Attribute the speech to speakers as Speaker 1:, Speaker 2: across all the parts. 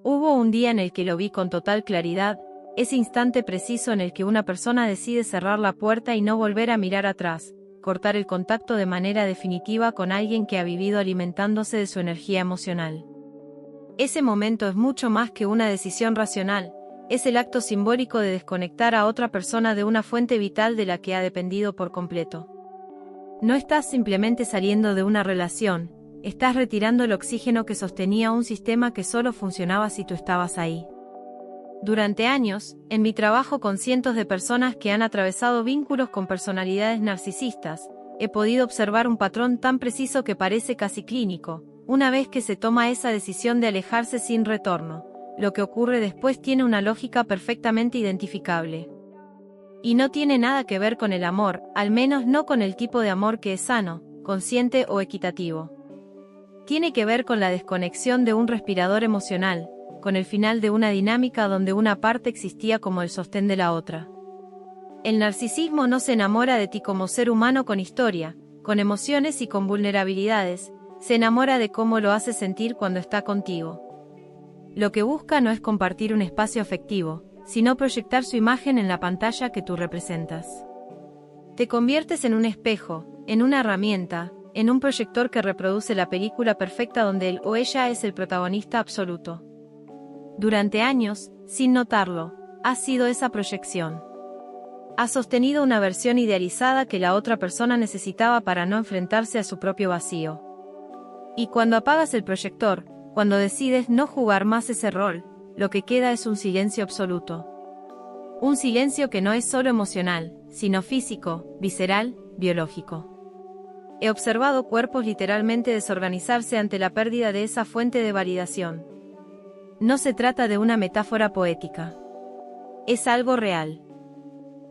Speaker 1: Hubo un día en el que lo vi con total claridad, ese instante preciso en el que una persona decide cerrar la puerta y no volver a mirar atrás, cortar el contacto de manera definitiva con alguien que ha vivido alimentándose de su energía emocional. Ese momento es mucho más que una decisión racional, es el acto simbólico de desconectar a otra persona de una fuente vital de la que ha dependido por completo. No estás simplemente saliendo de una relación, estás retirando el oxígeno que sostenía un sistema que solo funcionaba si tú estabas ahí. Durante años, en mi trabajo con cientos de personas que han atravesado vínculos con personalidades narcisistas, he podido observar un patrón tan preciso que parece casi clínico. Una vez que se toma esa decisión de alejarse sin retorno, lo que ocurre después tiene una lógica perfectamente identificable. Y no tiene nada que ver con el amor, al menos no con el tipo de amor que es sano, consciente o equitativo. Tiene que ver con la desconexión de un respirador emocional, con el final de una dinámica donde una parte existía como el sostén de la otra. El narcisismo no se enamora de ti como ser humano con historia, con emociones y con vulnerabilidades, se enamora de cómo lo hace sentir cuando está contigo. Lo que busca no es compartir un espacio afectivo, sino proyectar su imagen en la pantalla que tú representas. Te conviertes en un espejo, en una herramienta, en un proyector que reproduce la película perfecta donde él o ella es el protagonista absoluto. Durante años, sin notarlo, has sido esa proyección. Has sostenido una versión idealizada que la otra persona necesitaba para no enfrentarse a su propio vacío. Y cuando apagas el proyector, cuando decides no jugar más ese rol, lo que queda es un silencio absoluto. Un silencio que no es solo emocional, sino físico, visceral, biológico. He observado cuerpos literalmente desorganizarse ante la pérdida de esa fuente de validación. No se trata de una metáfora poética. Es algo real.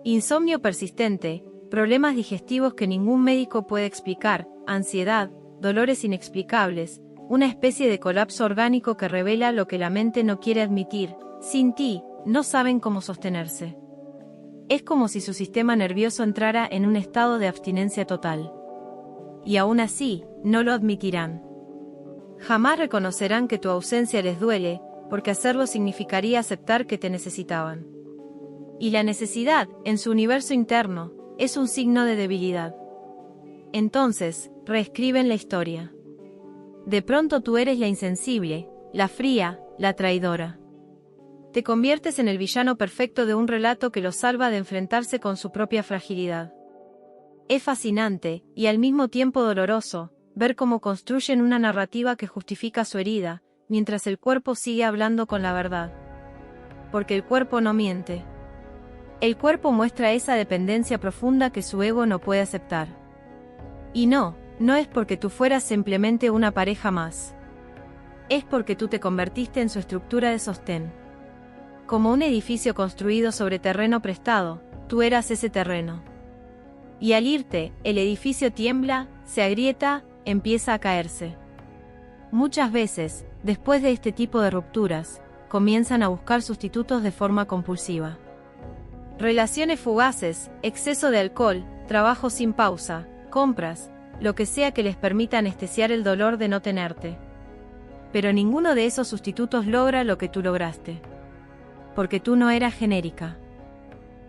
Speaker 1: Insomnio persistente, problemas digestivos que ningún médico puede explicar, ansiedad, dolores inexplicables, una especie de colapso orgánico que revela lo que la mente no quiere admitir. Sin ti, no saben cómo sostenerse. Es como si su sistema nervioso entrara en un estado de abstinencia total. Y aún así, no lo admitirán. Jamás reconocerán que tu ausencia les duele, porque hacerlo significaría aceptar que te necesitaban. Y la necesidad, en su universo interno, es un signo de debilidad. Entonces, reescriben la historia. De pronto tú eres la insensible, la fría, la traidora. Te conviertes en el villano perfecto de un relato que los salva de enfrentarse con su propia fragilidad. Es fascinante, y al mismo tiempo doloroso, ver cómo construyen una narrativa que justifica su herida, mientras el cuerpo sigue hablando con la verdad. Porque el cuerpo no miente. El cuerpo muestra esa dependencia profunda que su ego no puede aceptar. Y no es porque tú fueras simplemente una pareja más. Es porque tú te convertiste en su estructura de sostén. Como un edificio construido sobre terreno prestado, tú eras ese terreno. Y al irte, el edificio tiembla, se agrieta, empieza a caerse. Muchas veces, después de este tipo de rupturas, comienzan a buscar sustitutos de forma compulsiva. Relaciones fugaces, exceso de alcohol, trabajo sin pausa, compras, lo que sea que les permita anestesiar el dolor de no tenerte. Pero ninguno de esos sustitutos logra lo que tú lograste. Porque tú no eras genérica.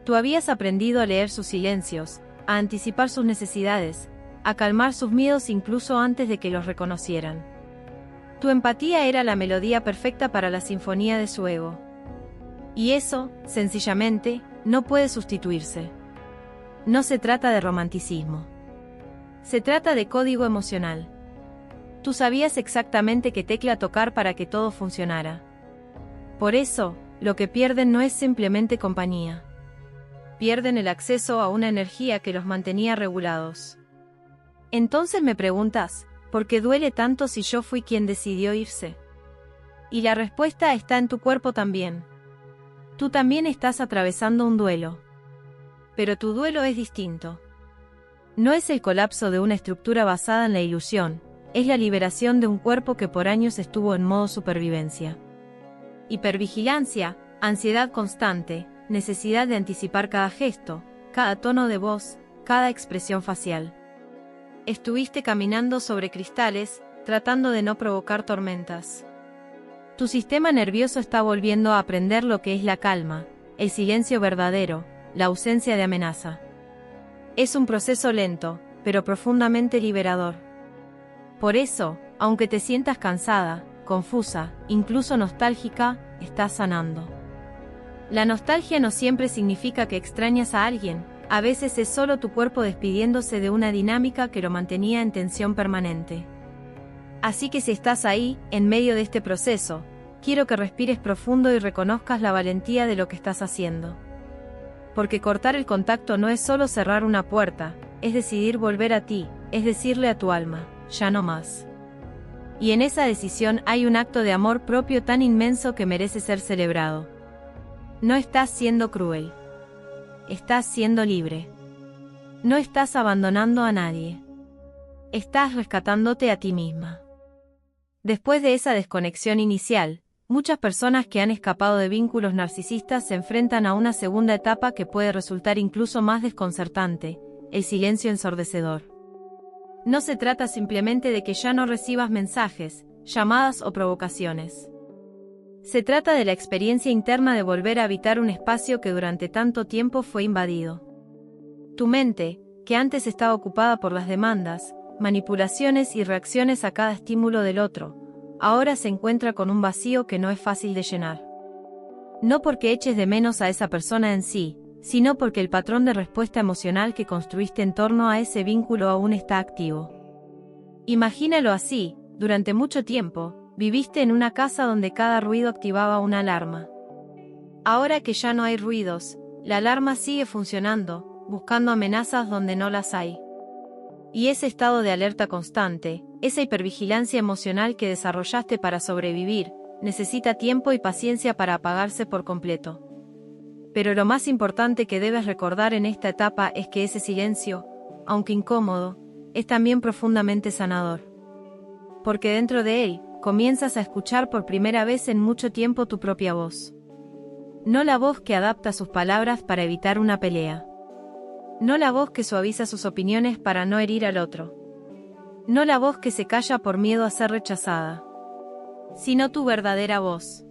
Speaker 1: Tú habías aprendido a leer sus silencios, a anticipar sus necesidades, a calmar sus miedos incluso antes de que los reconocieran. Tu empatía era la melodía perfecta para la sinfonía de su ego. Y eso, sencillamente, no puede sustituirse. No se trata de romanticismo. Se trata de código emocional. Tú sabías exactamente qué tecla tocar para que todo funcionara. Por eso, lo que pierden no es simplemente compañía. Pierden el acceso a una energía que los mantenía regulados. Entonces me preguntas, ¿por qué duele tanto si yo fui quien decidió irse? Y la respuesta está en tu cuerpo también. Tú también estás atravesando un duelo. Pero tu duelo es distinto. No es el colapso de una estructura basada en la ilusión, es la liberación de un cuerpo que por años estuvo en modo supervivencia. Hipervigilancia, ansiedad constante, necesidad de anticipar cada gesto, cada tono de voz, cada expresión facial. Estuviste caminando sobre cristales, tratando de no provocar tormentas. Tu sistema nervioso está volviendo a aprender lo que es la calma, el silencio verdadero, la ausencia de amenaza. Es un proceso lento, pero profundamente liberador. Por eso, aunque te sientas cansada, confusa, incluso nostálgica, estás sanando. La nostalgia no siempre significa que extrañas a alguien, a veces es solo tu cuerpo despidiéndose de una dinámica que lo mantenía en tensión permanente. Así que si estás ahí, en medio de este proceso, quiero que respires profundo y reconozcas la valentía de lo que estás haciendo. Porque cortar el contacto no es solo cerrar una puerta, es decidir volver a ti, es decirle a tu alma, ya no más. Y en esa decisión hay un acto de amor propio tan inmenso que merece ser celebrado. No estás siendo cruel. Estás siendo libre. No estás abandonando a nadie. Estás rescatándote a ti misma. Después de esa desconexión inicial, muchas personas que han escapado de vínculos narcisistas se enfrentan a una segunda etapa que puede resultar incluso más desconcertante, el silencio ensordecedor. No se trata simplemente de que ya no recibas mensajes, llamadas o provocaciones. Se trata de la experiencia interna de volver a habitar un espacio que durante tanto tiempo fue invadido. Tu mente, que antes estaba ocupada por las demandas, manipulaciones y reacciones a cada estímulo del otro, ahora se encuentra con un vacío que no es fácil de llenar. No porque eches de menos a esa persona en sí, sino porque el patrón de respuesta emocional que construiste en torno a ese vínculo aún está activo. Imagínalo así, durante mucho tiempo, viviste en una casa donde cada ruido activaba una alarma. Ahora que ya no hay ruidos, la alarma sigue funcionando, buscando amenazas donde no las hay. Y ese estado de alerta constante, esa hipervigilancia emocional que desarrollaste para sobrevivir, necesita tiempo y paciencia para apagarse por completo. Pero lo más importante que debes recordar en esta etapa es que ese silencio, aunque incómodo, es también profundamente sanador. Porque dentro de él, comienzas a escuchar por primera vez en mucho tiempo tu propia voz. No la voz que adapta sus palabras para evitar una pelea. No la voz que suaviza sus opiniones para no herir al otro. No la voz que se calla por miedo a ser rechazada. Sino tu verdadera voz.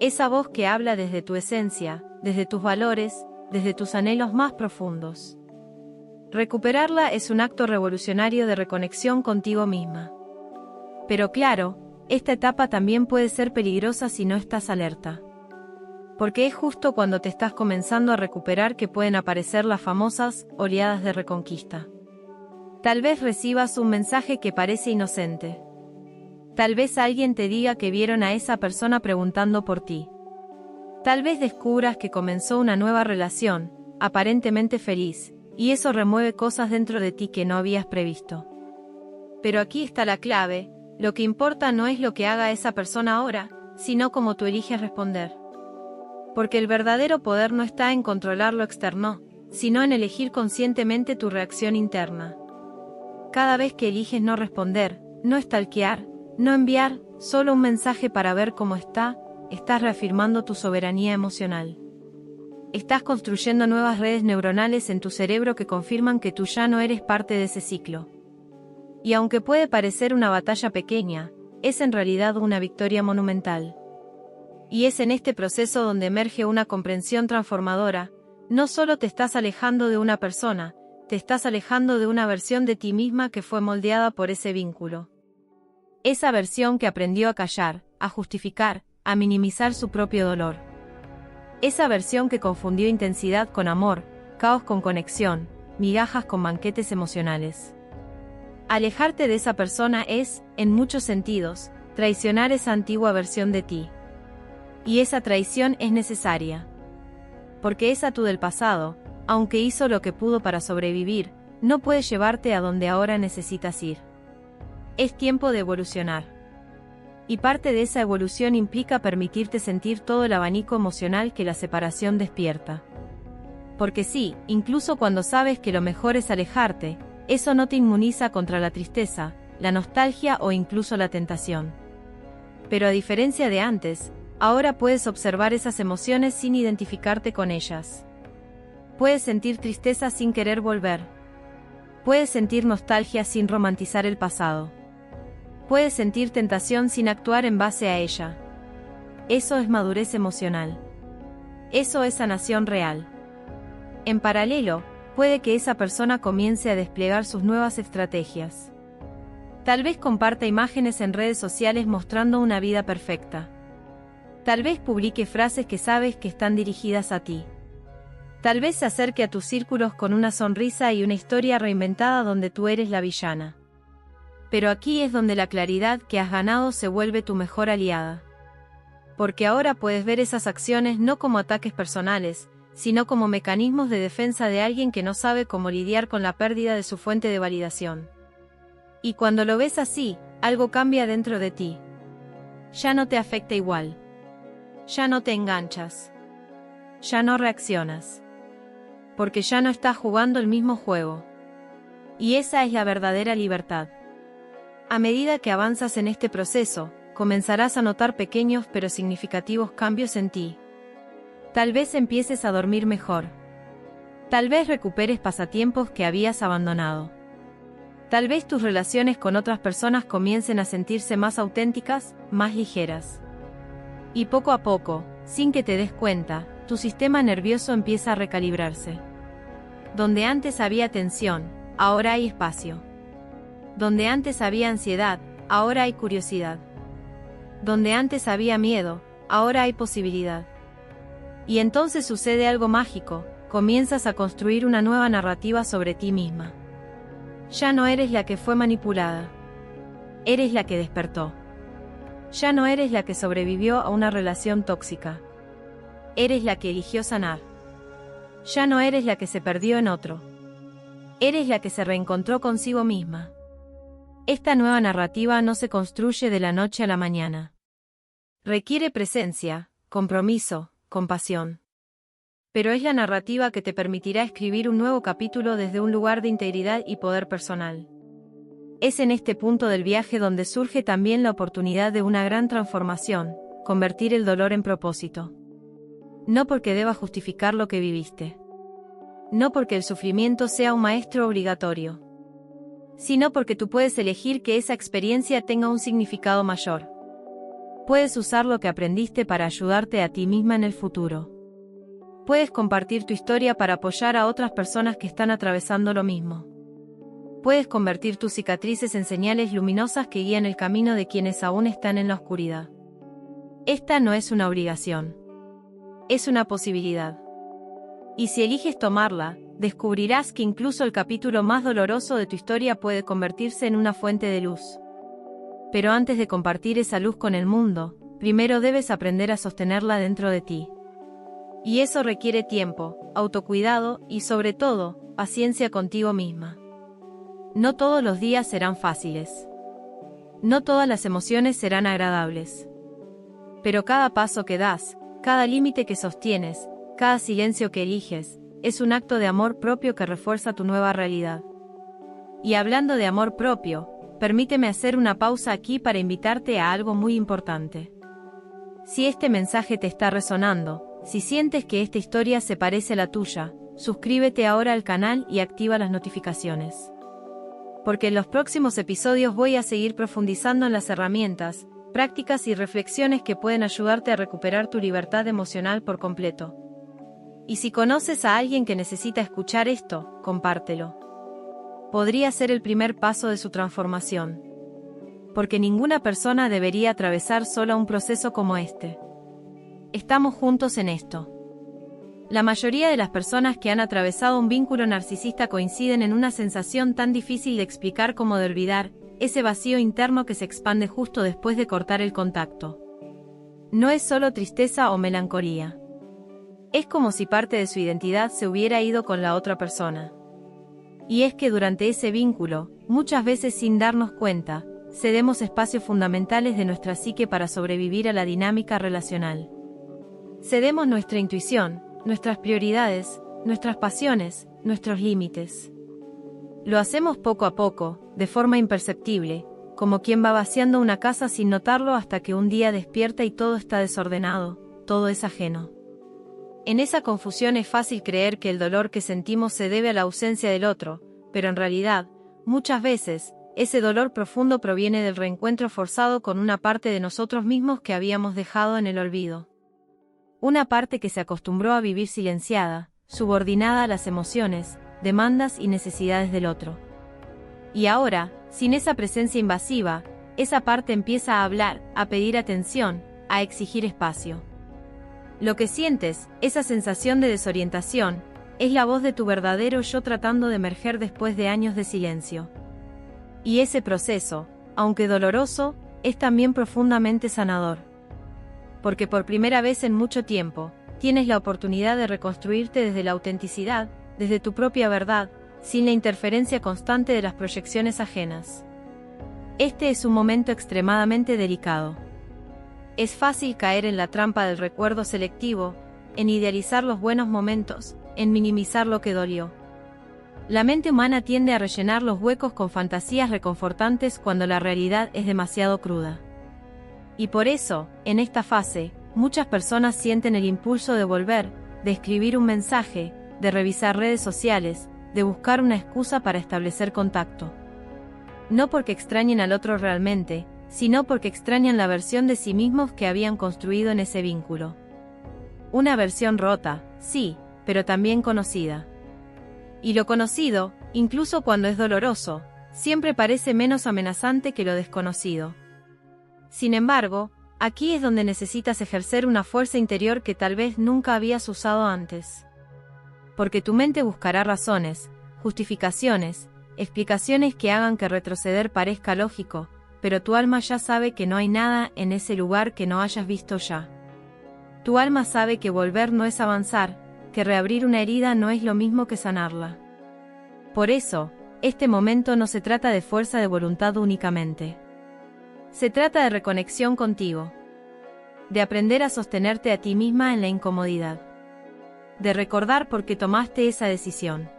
Speaker 1: Esa voz que habla desde tu esencia, desde tus valores, desde tus anhelos más profundos. Recuperarla es un acto revolucionario de reconexión contigo misma. Pero claro, esta etapa también puede ser peligrosa si no estás alerta. Porque es justo cuando te estás comenzando a recuperar que pueden aparecer las famosas oleadas de reconquista. Tal vez recibas un mensaje que parece inocente. Tal vez alguien te diga que vieron a esa persona preguntando por ti. Tal vez descubras que comenzó una nueva relación, aparentemente feliz, y eso remueve cosas dentro de ti que no habías previsto. Pero aquí está la clave, lo que importa no es lo que haga esa persona ahora, sino cómo tú eliges responder. Porque el verdadero poder no está en controlar lo externo, sino en elegir conscientemente tu reacción interna. Cada vez que eliges no responder, no stalkear, no enviar solo un mensaje para ver cómo está, estás reafirmando tu soberanía emocional. Estás construyendo nuevas redes neuronales en tu cerebro que confirman que tú ya no eres parte de ese ciclo. Y aunque puede parecer una batalla pequeña, es en realidad una victoria monumental. Y es en este proceso donde emerge una comprensión transformadora. No solo te estás alejando de una persona, te estás alejando de una versión de ti misma que fue moldeada por ese vínculo. Esa versión que aprendió a callar, a justificar, a minimizar su propio dolor. Esa versión que confundió intensidad con amor, caos con conexión, migajas con banquetes emocionales. Alejarte de esa persona es, en muchos sentidos, traicionar esa antigua versión de ti. Y esa traición es necesaria. Porque esa tú del pasado, aunque hizo lo que pudo para sobrevivir, no puede llevarte a donde ahora necesitas ir. Es tiempo de evolucionar. Y parte de esa evolución implica permitirte sentir todo el abanico emocional que la separación despierta. Porque sí, incluso cuando sabes que lo mejor es alejarte, eso no te inmuniza contra la tristeza, la nostalgia o incluso la tentación. Pero a diferencia de antes, ahora puedes observar esas emociones sin identificarte con ellas. Puedes sentir tristeza sin querer volver. Puedes sentir nostalgia sin romantizar el pasado. Puedes sentir tentación sin actuar en base a ella. Eso es madurez emocional. Eso es sanación real. En paralelo, puede que esa persona comience a desplegar sus nuevas estrategias. Tal vez comparta imágenes en redes sociales mostrando una vida perfecta. Tal vez publique frases que sabes que están dirigidas a ti. Tal vez se acerque a tus círculos con una sonrisa y una historia reinventada donde tú eres la villana. Pero aquí es donde la claridad que has ganado se vuelve tu mejor aliada. Porque ahora puedes ver esas acciones no como ataques personales, sino como mecanismos de defensa de alguien que no sabe cómo lidiar con la pérdida de su fuente de validación. Y cuando lo ves así, algo cambia dentro de ti. Ya no te afecta igual. Ya no te enganchas. Ya no reaccionas. Porque ya no estás jugando el mismo juego. Y esa es la verdadera libertad. A medida que avanzas en este proceso, comenzarás a notar pequeños pero significativos cambios en ti. Tal vez empieces a dormir mejor. Tal vez recuperes pasatiempos que habías abandonado. Tal vez tus relaciones con otras personas comiencen a sentirse más auténticas, más ligeras. Y poco a poco, sin que te des cuenta, tu sistema nervioso empieza a recalibrarse. Donde antes había tensión, ahora hay espacio. Donde antes había ansiedad, ahora hay curiosidad. Donde antes había miedo, ahora hay posibilidad. Y entonces sucede algo mágico, comienzas a construir una nueva narrativa sobre ti misma. Ya no eres la que fue manipulada. Eres la que despertó. Ya no eres la que sobrevivió a una relación tóxica. Eres la que eligió sanar. Ya no eres la que se perdió en otro. Eres la que se reencontró consigo misma. Esta nueva narrativa no se construye de la noche a la mañana. Requiere presencia, compromiso, compasión. Pero es la narrativa que te permitirá escribir un nuevo capítulo desde un lugar de integridad y poder personal. Es en este punto del viaje donde surge también la oportunidad de una gran transformación, convertir el dolor en propósito. No porque deba justificar lo que viviste. No porque el sufrimiento sea un maestro obligatorio. Sino porque tú puedes elegir que esa experiencia tenga un significado mayor. Puedes usar lo que aprendiste para ayudarte a ti misma en el futuro. Puedes compartir tu historia para apoyar a otras personas que están atravesando lo mismo. Puedes convertir tus cicatrices en señales luminosas que guían el camino de quienes aún están en la oscuridad. Esta no es una obligación. Es una posibilidad. Y si eliges tomarla, descubrirás que incluso el capítulo más doloroso de tu historia puede convertirse en una fuente de luz. Pero antes de compartir esa luz con el mundo, primero debes aprender a sostenerla dentro de ti. Y eso requiere tiempo, autocuidado y sobre todo, paciencia contigo misma. No todos los días serán fáciles. No todas las emociones serán agradables. Pero cada paso que das, cada límite que sostienes, cada silencio que eliges, es un acto de amor propio que refuerza tu nueva realidad. Y hablando de amor propio, permíteme hacer una pausa aquí para invitarte a algo muy importante. Si este mensaje te está resonando, si sientes que esta historia se parece a la tuya, suscríbete ahora al canal y activa las notificaciones. Porque en los próximos episodios voy a seguir profundizando en las herramientas, prácticas y reflexiones que pueden ayudarte a recuperar tu libertad emocional por completo. Y si conoces a alguien que necesita escuchar esto, compártelo. Podría ser el primer paso de su transformación. Porque ninguna persona debería atravesar sola un proceso como este. Estamos juntos en esto. La mayoría de las personas que han atravesado un vínculo narcisista coinciden en una sensación tan difícil de explicar como de olvidar, ese vacío interno que se expande justo después de cortar el contacto. No es solo tristeza o melancolía. Es como si parte de su identidad se hubiera ido con la otra persona. Y es que durante ese vínculo, muchas veces sin darnos cuenta, cedemos espacios fundamentales de nuestra psique para sobrevivir a la dinámica relacional. Cedemos nuestra intuición, nuestras prioridades, nuestras pasiones, nuestros límites. Lo hacemos poco a poco, de forma imperceptible, como quien va vaciando una casa sin notarlo hasta que un día despierta y todo está desordenado, todo es ajeno. En esa confusión es fácil creer que el dolor que sentimos se debe a la ausencia del otro, pero en realidad, muchas veces, ese dolor profundo proviene del reencuentro forzado con una parte de nosotros mismos que habíamos dejado en el olvido. Una parte que se acostumbró a vivir silenciada, subordinada a las emociones, demandas y necesidades del otro. Y ahora, sin esa presencia invasiva, esa parte empieza a hablar, a pedir atención, a exigir espacio. Lo que sientes, esa sensación de desorientación, es la voz de tu verdadero yo tratando de emerger después de años de silencio. Y ese proceso, aunque doloroso, es también profundamente sanador. Porque por primera vez en mucho tiempo, tienes la oportunidad de reconstruirte desde la autenticidad, desde tu propia verdad, sin la interferencia constante de las proyecciones ajenas. Este es un momento extremadamente delicado. Es fácil caer en la trampa del recuerdo selectivo, en idealizar los buenos momentos, en minimizar lo que dolió. La mente humana tiende a rellenar los huecos con fantasías reconfortantes cuando la realidad es demasiado cruda. Y por eso, en esta fase, muchas personas sienten el impulso de volver, de escribir un mensaje, de revisar redes sociales, de buscar una excusa para establecer contacto. No porque extrañen al otro realmente, sino porque extrañan la versión de sí mismos que habían construido en ese vínculo. Una versión rota, sí, pero también conocida. Y lo conocido, incluso cuando es doloroso, siempre parece menos amenazante que lo desconocido. Sin embargo, aquí es donde necesitas ejercer una fuerza interior que tal vez nunca habías usado antes. Porque tu mente buscará razones, justificaciones, explicaciones que hagan que retroceder parezca lógico, pero tu alma ya sabe que no hay nada en ese lugar que no hayas visto ya. Tu alma sabe que volver no es avanzar, que reabrir una herida no es lo mismo que sanarla. Por eso, este momento no se trata de fuerza de voluntad únicamente. Se trata de reconexión contigo. De aprender a sostenerte a ti misma en la incomodidad. De recordar por qué tomaste esa decisión.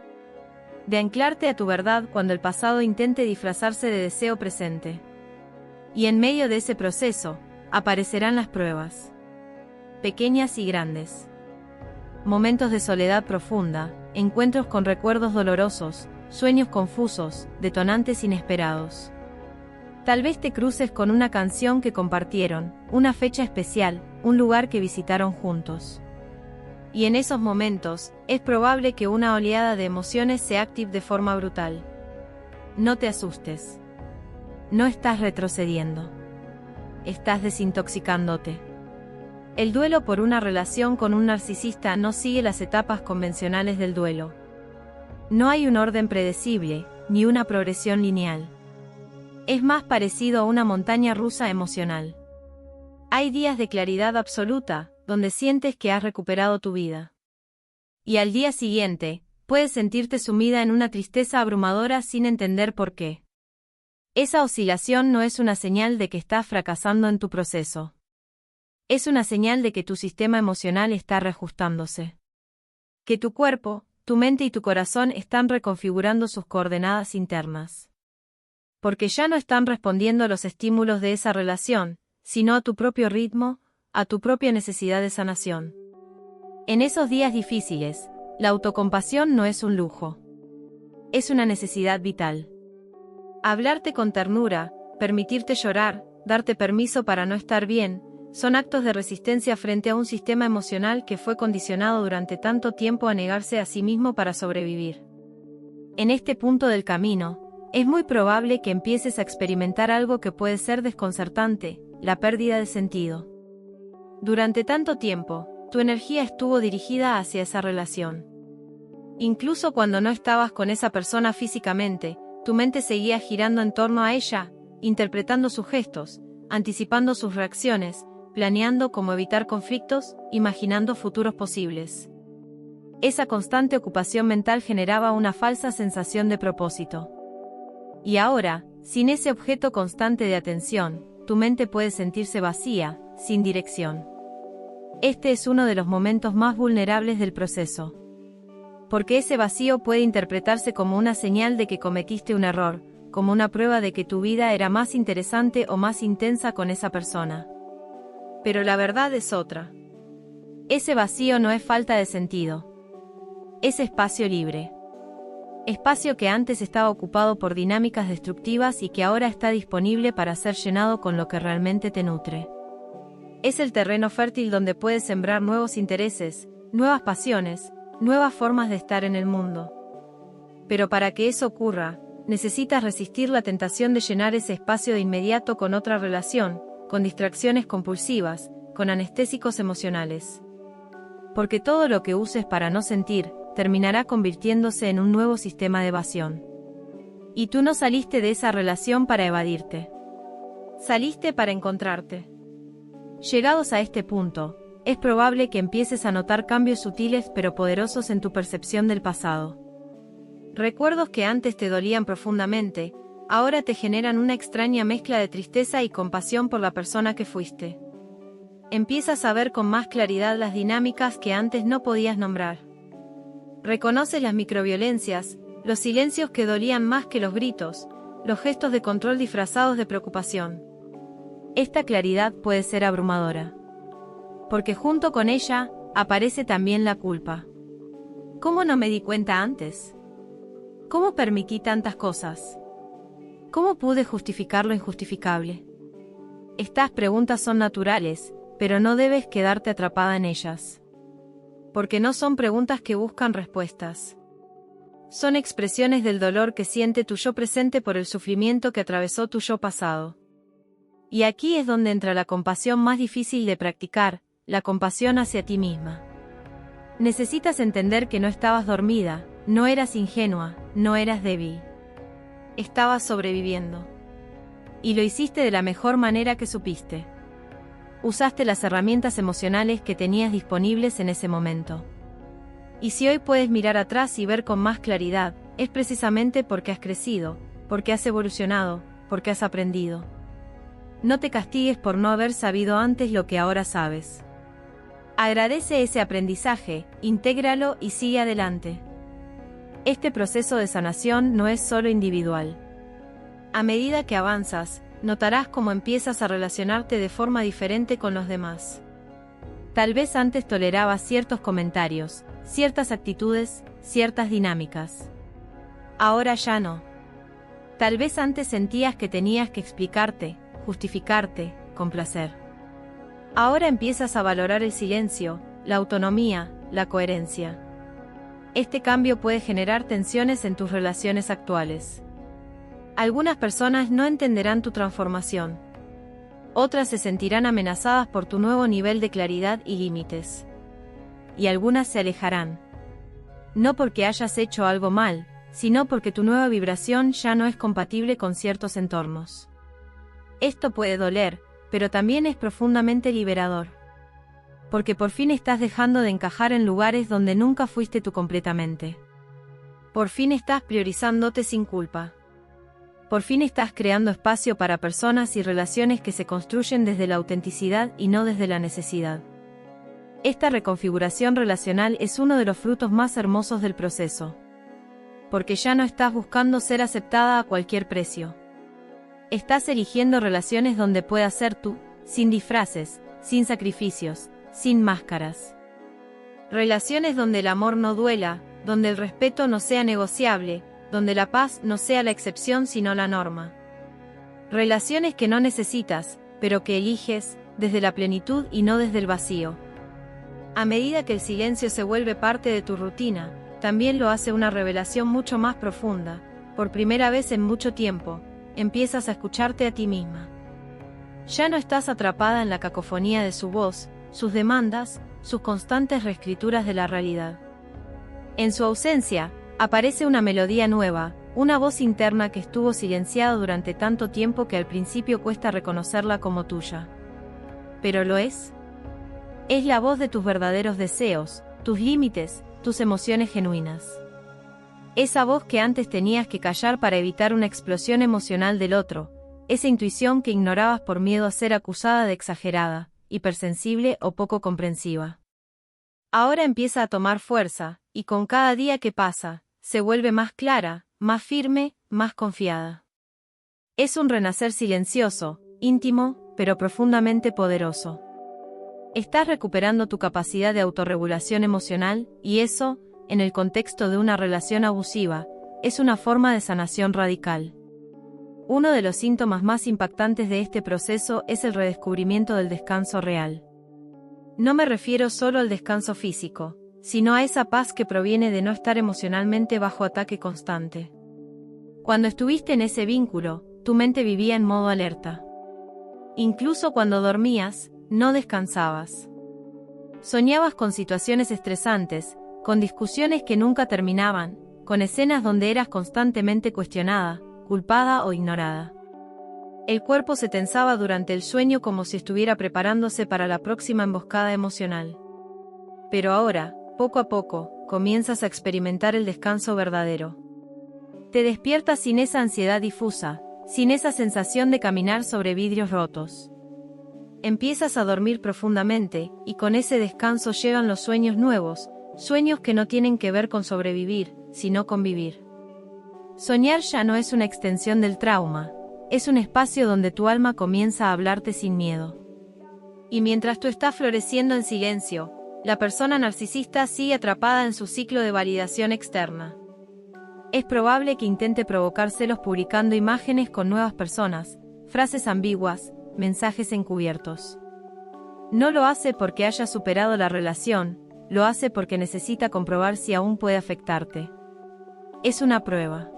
Speaker 1: De anclarte a tu verdad cuando el pasado intente disfrazarse de deseo presente. Y en medio de ese proceso, aparecerán las pruebas. Pequeñas y grandes. Momentos de soledad profunda, encuentros con recuerdos dolorosos, sueños confusos, detonantes inesperados. Tal vez te cruces con una canción que compartieron, una fecha especial, un lugar que visitaron juntos. Y en esos momentos, es probable que una oleada de emociones se active de forma brutal. No te asustes. No estás retrocediendo. Estás desintoxicándote. El duelo por una relación con un narcisista no sigue las etapas convencionales del duelo. No hay un orden predecible, ni una progresión lineal. Es más parecido a una montaña rusa emocional. Hay días de claridad absoluta, donde sientes que has recuperado tu vida. Y al día siguiente, puedes sentirte sumida en una tristeza abrumadora sin entender por qué. Esa oscilación no es una señal de que estás fracasando en tu proceso. Es una señal de que tu sistema emocional está reajustándose. Que tu cuerpo, tu mente y tu corazón están reconfigurando sus coordenadas internas. Porque ya no están respondiendo a los estímulos de esa relación, sino a tu propio ritmo, a tu propia necesidad de sanación. En esos días difíciles, la autocompasión no es un lujo. Es una necesidad vital. Hablarte con ternura, permitirte llorar, darte permiso para no estar bien, son actos de resistencia frente a un sistema emocional que fue condicionado durante tanto tiempo a negarse a sí mismo para sobrevivir. En este punto del camino, es muy probable que empieces a experimentar algo que puede ser desconcertante, la pérdida de sentido. Durante tanto tiempo, tu energía estuvo dirigida hacia esa relación. Incluso cuando no estabas con esa persona físicamente, tu mente seguía girando en torno a ella, interpretando sus gestos, anticipando sus reacciones, planeando cómo evitar conflictos, imaginando futuros posibles. Esa constante ocupación mental generaba una falsa sensación de propósito. Y ahora, sin ese objeto constante de atención, tu mente puede sentirse vacía, sin dirección. Este es uno de los momentos más vulnerables del proceso. Porque ese vacío puede interpretarse como una señal de que cometiste un error, como una prueba de que tu vida era más interesante o más intensa con esa persona. Pero la verdad es otra. Ese vacío no es falta de sentido. Es espacio libre. Espacio que antes estaba ocupado por dinámicas destructivas y que ahora está disponible para ser llenado con lo que realmente te nutre. Es el terreno fértil donde puedes sembrar nuevos intereses, nuevas pasiones, nuevas formas de estar en el mundo. Pero para que eso ocurra, necesitas resistir la tentación de llenar ese espacio de inmediato con otra relación, con distracciones compulsivas, con anestésicos emocionales. Porque todo lo que uses para no sentir, terminará convirtiéndose en un nuevo sistema de evasión. Y tú no saliste de esa relación para evadirte. Saliste para encontrarte. Llegados a este punto, es probable que empieces a notar cambios sutiles pero poderosos en tu percepción del pasado. Recuerdos que antes te dolían profundamente, ahora te generan una extraña mezcla de tristeza y compasión por la persona que fuiste. Empiezas a ver con más claridad las dinámicas que antes no podías nombrar. Reconoces las microviolencias, los silencios que dolían más que los gritos, los gestos de control disfrazados de preocupación. Esta claridad puede ser abrumadora. Porque junto con ella, aparece también la culpa. ¿Cómo no me di cuenta antes? ¿Cómo permití tantas cosas? ¿Cómo pude justificar lo injustificable? Estas preguntas son naturales, pero no debes quedarte atrapada en ellas. Porque no son preguntas que buscan respuestas. Son expresiones del dolor que siente tu yo presente por el sufrimiento que atravesó tu yo pasado. Y aquí es donde entra la compasión más difícil de practicar, la compasión hacia ti misma. Necesitas entender que no estabas dormida, no eras ingenua, no eras débil. Estabas sobreviviendo. Y lo hiciste de la mejor manera que supiste. Usaste las herramientas emocionales que tenías disponibles en ese momento. Y si hoy puedes mirar atrás y ver con más claridad, es precisamente porque has crecido, porque has evolucionado, porque has aprendido. No te castigues por no haber sabido antes lo que ahora sabes. Agradece ese aprendizaje, intégralo y sigue adelante. Este proceso de sanación no es solo individual. A medida que avanzas, notarás cómo empiezas a relacionarte de forma diferente con los demás. Tal vez antes tolerabas ciertos comentarios, ciertas actitudes, ciertas dinámicas. Ahora ya no. Tal vez antes sentías que tenías que explicarte, justificarte, complacer. Ahora empiezas a valorar el silencio, la autonomía, la coherencia. Este cambio puede generar tensiones en tus relaciones actuales. Algunas personas no entenderán tu transformación. Otras se sentirán amenazadas por tu nuevo nivel de claridad y límites. Y algunas se alejarán. No porque hayas hecho algo mal, sino porque tu nueva vibración ya no es compatible con ciertos entornos. Esto puede doler, pero también es profundamente liberador. Porque por fin estás dejando de encajar en lugares donde nunca fuiste tú completamente. Por fin estás priorizándote sin culpa. Por fin estás creando espacio para personas y relaciones que se construyen desde la autenticidad y no desde la necesidad. Esta reconfiguración relacional es uno de los frutos más hermosos del proceso. Porque ya no estás buscando ser aceptada a cualquier precio. Estás eligiendo relaciones donde puedas ser tú, sin disfraces, sin sacrificios, sin máscaras. Relaciones donde el amor no duela, donde el respeto no sea negociable, donde la paz no sea la excepción sino la norma. Relaciones que no necesitas, pero que eliges, desde la plenitud y no desde el vacío. A medida que el silencio se vuelve parte de tu rutina, también lo hace una revelación mucho más profunda. Por primera vez en mucho tiempo, empiezas a escucharte a ti misma. Ya no estás atrapada en la cacofonía de su voz, sus demandas, sus constantes reescrituras de la realidad. En su ausencia, aparece una melodía nueva, una voz interna que estuvo silenciada durante tanto tiempo que al principio cuesta reconocerla como tuya. ¿Pero lo es? Es la voz de tus verdaderos deseos, tus límites, tus emociones genuinas. Esa voz que antes tenías que callar para evitar una explosión emocional del otro, esa intuición que ignorabas por miedo a ser acusada de exagerada, hipersensible o poco comprensiva. Ahora empieza a tomar fuerza, y con cada día que pasa, se vuelve más clara, más firme, más confiada. Es un renacer silencioso, íntimo, pero profundamente poderoso. Estás recuperando tu capacidad de autorregulación emocional, y eso, en el contexto de una relación abusiva, es una forma de sanación radical. Uno de los síntomas más impactantes de este proceso es el redescubrimiento del descanso real. No me refiero solo al descanso físico, sino a esa paz que proviene de no estar emocionalmente bajo ataque constante. Cuando estuviste en ese vínculo, tu mente vivía en modo alerta. Incluso cuando dormías, no descansabas. Soñabas con situaciones estresantes, con discusiones que nunca terminaban, con escenas donde eras constantemente cuestionada, culpada o ignorada. El cuerpo se tensaba durante el sueño como si estuviera preparándose para la próxima emboscada emocional. Pero ahora, poco a poco, comienzas a experimentar el descanso verdadero. Te despiertas sin esa ansiedad difusa, sin esa sensación de caminar sobre vidrios rotos. Empiezas a dormir profundamente, y con ese descanso llegan los sueños nuevos, sueños que no tienen que ver con sobrevivir, sino con vivir. Soñar ya no es una extensión del trauma, es un espacio donde tu alma comienza a hablarte sin miedo. Y mientras tú estás floreciendo en silencio, la persona narcisista sigue atrapada en su ciclo de validación externa. Es probable que intente provocar celos publicando imágenes con nuevas personas, frases ambiguas, mensajes encubiertos. No lo hace porque haya superado la relación, lo hace porque necesita comprobar si aún puede afectarte. Es una prueba.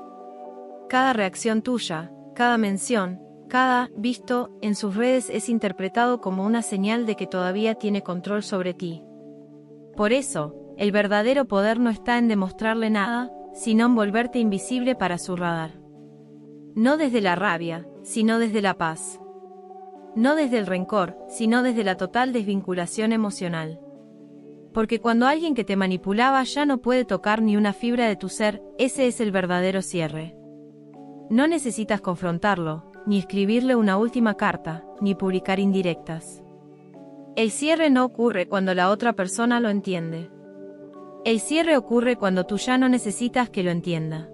Speaker 1: Cada reacción tuya, cada mención, cada visto en sus redes es interpretado como una señal de que todavía tiene control sobre ti. Por eso, el verdadero poder no está en demostrarle nada, sino en volverte invisible para su radar. No desde la rabia, sino desde la paz. No desde el rencor, sino desde la total desvinculación emocional. Porque cuando alguien que te manipulaba ya no puede tocar ni una fibra de tu ser, ese es el verdadero cierre. No necesitas confrontarlo, ni escribirle una última carta, ni publicar indirectas. El cierre no ocurre cuando la otra persona lo entiende. El cierre ocurre cuando tú ya no necesitas que lo entienda.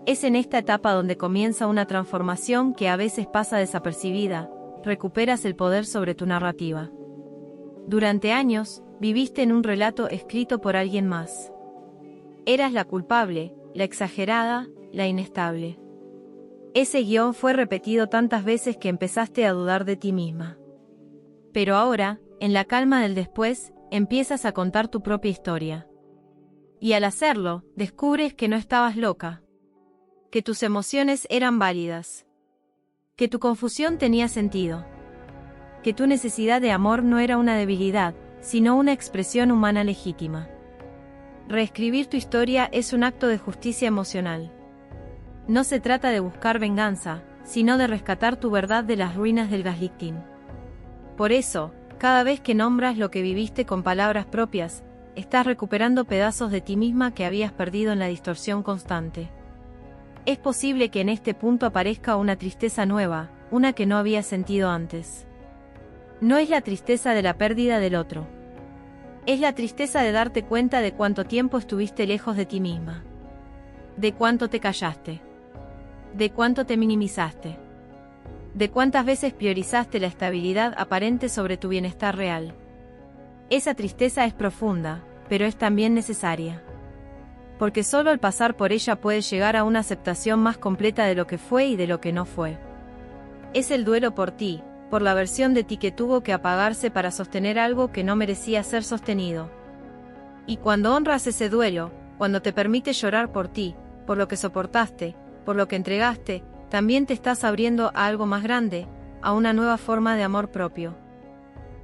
Speaker 1: Es en esta etapa donde comienza una transformación que a veces pasa desapercibida, recuperas el poder sobre tu narrativa. Durante años, viviste en un relato escrito por alguien más. Eras la culpable, la exagerada, la inestable. Ese guión fue repetido tantas veces que empezaste a dudar de ti misma. Pero ahora, en la calma del después, empiezas a contar tu propia historia. Y al hacerlo, descubres que no estabas loca. Que tus emociones eran válidas. Que tu confusión tenía sentido. Que tu necesidad de amor no era una debilidad, sino una expresión humana legítima. Reescribir tu historia es un acto de justicia emocional. No se trata de buscar venganza, sino de rescatar tu verdad de las ruinas del gaslighting. Por eso, cada vez que nombras lo que viviste con palabras propias, estás recuperando pedazos de ti misma que habías perdido en la distorsión constante. Es posible que en este punto aparezca una tristeza nueva, una que no habías sentido antes. No es la tristeza de la pérdida del otro. Es la tristeza de darte cuenta de cuánto tiempo estuviste lejos de ti misma. De cuánto te callaste. De cuánto te minimizaste. De cuántas veces priorizaste la estabilidad aparente sobre tu bienestar real. Esa tristeza es profunda, pero es también necesaria. Porque solo al pasar por ella puedes llegar a una aceptación más completa de lo que fue y de lo que no fue. Es el duelo por ti, por la versión de ti que tuvo que apagarse para sostener algo que no merecía ser sostenido. Y cuando honras ese duelo, cuando te permites llorar por ti, por lo que soportaste, por lo que entregaste, también te estás abriendo a algo más grande, a una nueva forma de amor propio.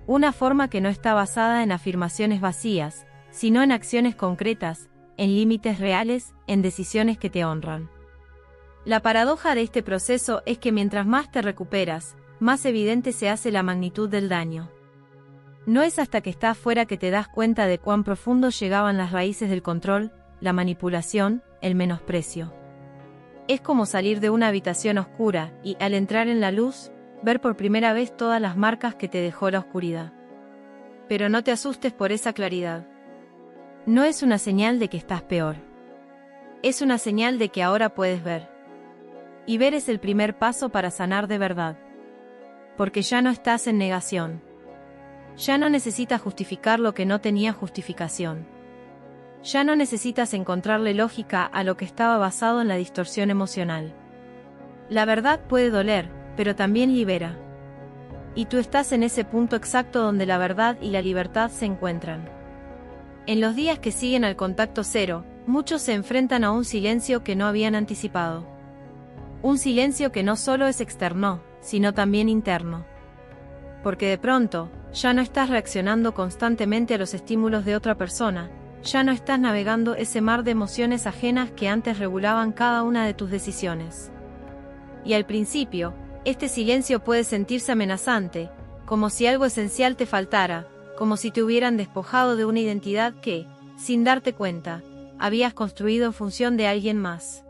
Speaker 1: Una forma que no está basada en afirmaciones vacías, sino en acciones concretas, en límites reales, en decisiones que te honran. La paradoja de este proceso es que mientras más te recuperas, más evidente se hace la magnitud del daño. No es hasta que estás fuera que te das cuenta de cuán profundo llegaban las raíces del control, la manipulación, el menosprecio. Es como salir de una habitación oscura y, al entrar en la luz, ver por primera vez todas las marcas que te dejó la oscuridad. Pero no te asustes por esa claridad. No es una señal de que estás peor. Es una señal de que ahora puedes ver. Y ver es el primer paso para sanar de verdad. Porque ya no estás en negación. Ya no necesitas justificar lo que no tenía justificación. Ya no necesitas encontrarle lógica a lo que estaba basado en la distorsión emocional. La verdad puede doler, pero también libera. Y tú estás en ese punto exacto donde la verdad y la libertad se encuentran. En los días que siguen al contacto cero, muchos se enfrentan a un silencio que no habían anticipado. Un silencio que no solo es externo, sino también interno. Porque de pronto, ya no estás reaccionando constantemente a los estímulos de otra persona, ya no estás navegando ese mar de emociones ajenas que antes regulaban cada una de tus decisiones. Y al principio, este silencio puede sentirse amenazante, como si algo esencial te faltara, como si te hubieran despojado de una identidad que, sin darte cuenta, habías construido en función de alguien más.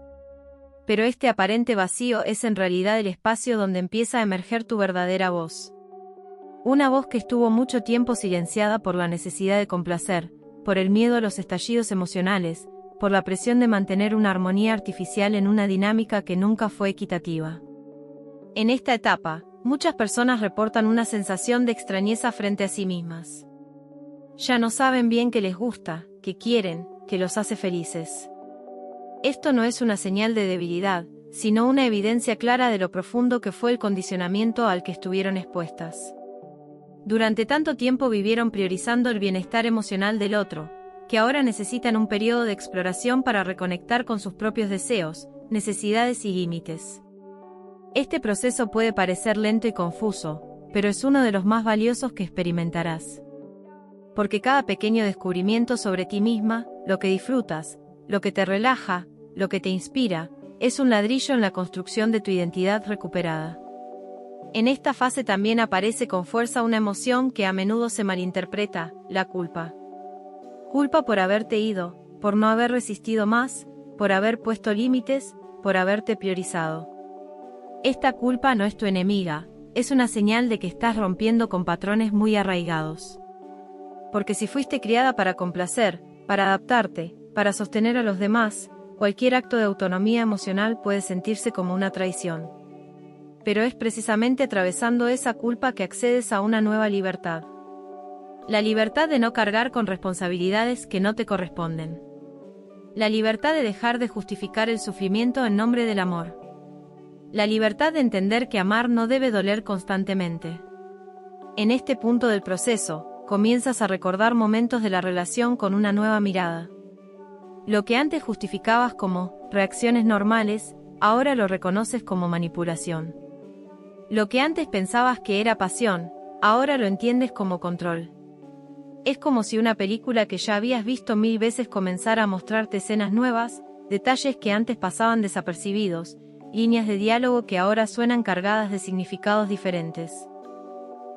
Speaker 1: Pero este aparente vacío es en realidad el espacio donde empieza a emerger tu verdadera voz. Una voz que estuvo mucho tiempo silenciada por la necesidad de complacer, por el miedo a los estallidos emocionales, por la presión de mantener una armonía artificial en una dinámica que nunca fue equitativa. En esta etapa, muchas personas reportan una sensación de extrañeza frente a sí mismas. Ya no saben bien qué les gusta, qué quieren, qué los hace felices. Esto no es una señal de debilidad, sino una evidencia clara de lo profundo que fue el condicionamiento al que estuvieron expuestas. Durante tanto tiempo vivieron priorizando el bienestar emocional del otro, que ahora necesitan un periodo de exploración para reconectar con sus propios deseos, necesidades y límites. Este proceso puede parecer lento y confuso, pero es uno de los más valiosos que experimentarás. Porque cada pequeño descubrimiento sobre ti misma, lo que disfrutas, lo que te relaja, lo que te inspira, es un ladrillo en la construcción de tu identidad recuperada. En esta fase también aparece con fuerza una emoción que a menudo se malinterpreta, la culpa. Culpa por haberte ido, por no haber resistido más, por haber puesto límites, por haberte priorizado. Esta culpa no es tu enemiga, es una señal de que estás rompiendo con patrones muy arraigados. Porque si fuiste criada para complacer, para adaptarte, para sostener a los demás, cualquier acto de autonomía emocional puede sentirse como una traición. Pero es precisamente atravesando esa culpa que accedes a una nueva libertad. La libertad de no cargar con responsabilidades que no te corresponden. La libertad de dejar de justificar el sufrimiento en nombre del amor. La libertad de entender que amar no debe doler constantemente. En este punto del proceso, comienzas a recordar momentos de la relación con una nueva mirada. Lo que antes justificabas como reacciones normales, ahora lo reconoces como manipulación. Lo que antes pensabas que era pasión, ahora lo entiendes como control. Es como si una película que ya habías visto 1000 veces comenzara a mostrarte escenas nuevas, detalles que antes pasaban desapercibidos, líneas de diálogo que ahora suenan cargadas de significados diferentes.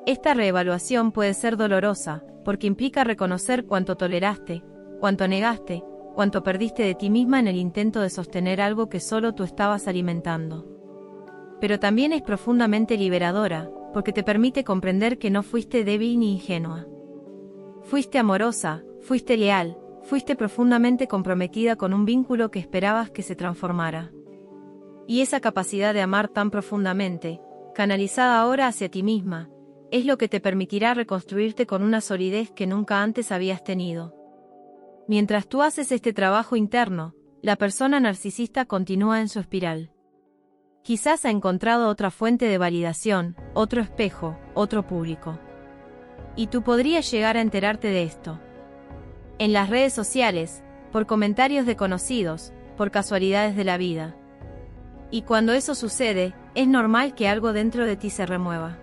Speaker 1: Esta reevaluación puede ser dolorosa, porque implica reconocer cuánto toleraste, cuánto negaste, cuánto perdiste de ti misma en el intento de sostener algo que solo tú estabas alimentando. Pero también es profundamente liberadora, porque te permite comprender que no fuiste débil ni ingenua. Fuiste amorosa, fuiste leal, fuiste profundamente comprometida con un vínculo que esperabas que se transformara. Y esa capacidad de amar tan profundamente, canalizada ahora hacia ti misma, es lo que te permitirá reconstruirte con una solidez que nunca antes habías tenido. Mientras tú haces este trabajo interno, la persona narcisista continúa en su espiral. Quizás ha encontrado otra fuente de validación, otro espejo, otro público. Y tú podrías llegar a enterarte de esto. En las redes sociales, por comentarios de conocidos, por casualidades de la vida. Y cuando eso sucede, es normal que algo dentro de ti se remueva.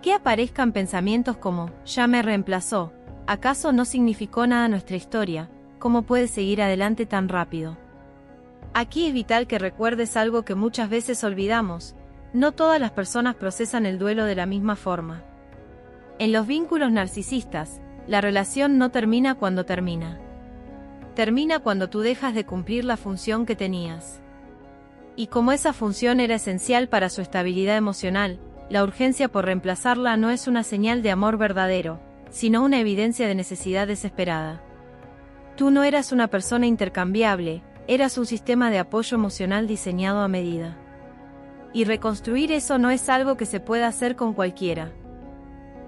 Speaker 1: Que aparezcan pensamientos como, ya me reemplazó, ¿acaso no significó nada nuestra historia? ¿Cómo puede seguir adelante tan rápido? Aquí es vital que recuerdes algo que muchas veces olvidamos, no todas las personas procesan el duelo de la misma forma. En los vínculos narcisistas, la relación no termina cuando termina. Termina cuando tú dejas de cumplir la función que tenías. Y como esa función era esencial para su estabilidad emocional, la urgencia por reemplazarla no es una señal de amor verdadero, sino una evidencia de necesidad desesperada. Tú no eras una persona intercambiable, eras un sistema de apoyo emocional diseñado a medida. Y reconstruir eso no es algo que se pueda hacer con cualquiera.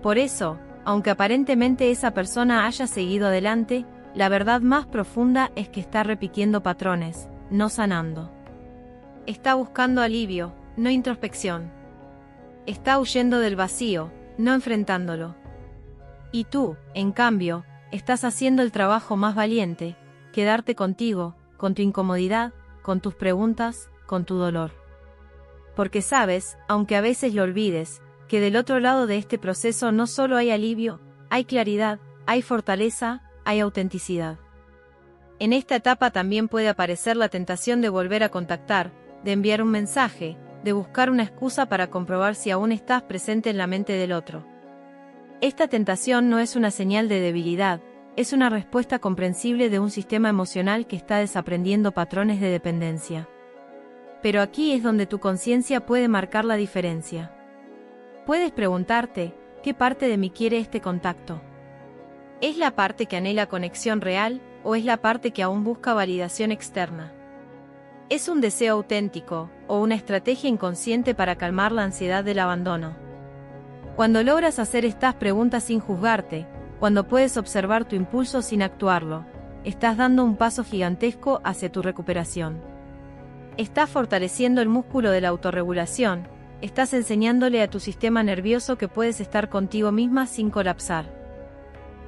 Speaker 1: Por eso, aunque aparentemente esa persona haya seguido adelante, la verdad más profunda es que está repitiendo patrones, no sanando. Está buscando alivio, no introspección. Está huyendo del vacío, no enfrentándolo. Y tú, en cambio, estás haciendo el trabajo más valiente, quedarte contigo, con tu incomodidad, con tus preguntas, con tu dolor. Porque sabes, aunque a veces lo olvides, que del otro lado de este proceso no solo hay alivio, hay claridad, hay fortaleza, hay autenticidad. En esta etapa también puede aparecer la tentación de volver a contactar, de enviar un mensaje, de buscar una excusa para comprobar si aún estás presente en la mente del otro. Esta tentación no es una señal de debilidad, es una respuesta comprensible de un sistema emocional que está desaprendiendo patrones de dependencia. Pero aquí es donde tu conciencia puede marcar la diferencia. Puedes preguntarte, ¿qué parte de mí quiere este contacto? ¿Es la parte que anhela conexión real, o es la parte que aún busca validación externa? ¿Es un deseo auténtico, o una estrategia inconsciente para calmar la ansiedad del abandono? Cuando logras hacer estas preguntas sin juzgarte, cuando puedes observar tu impulso sin actuarlo, estás dando un paso gigantesco hacia tu recuperación. Estás fortaleciendo el músculo de la autorregulación, estás enseñándole a tu sistema nervioso que puedes estar contigo misma sin colapsar.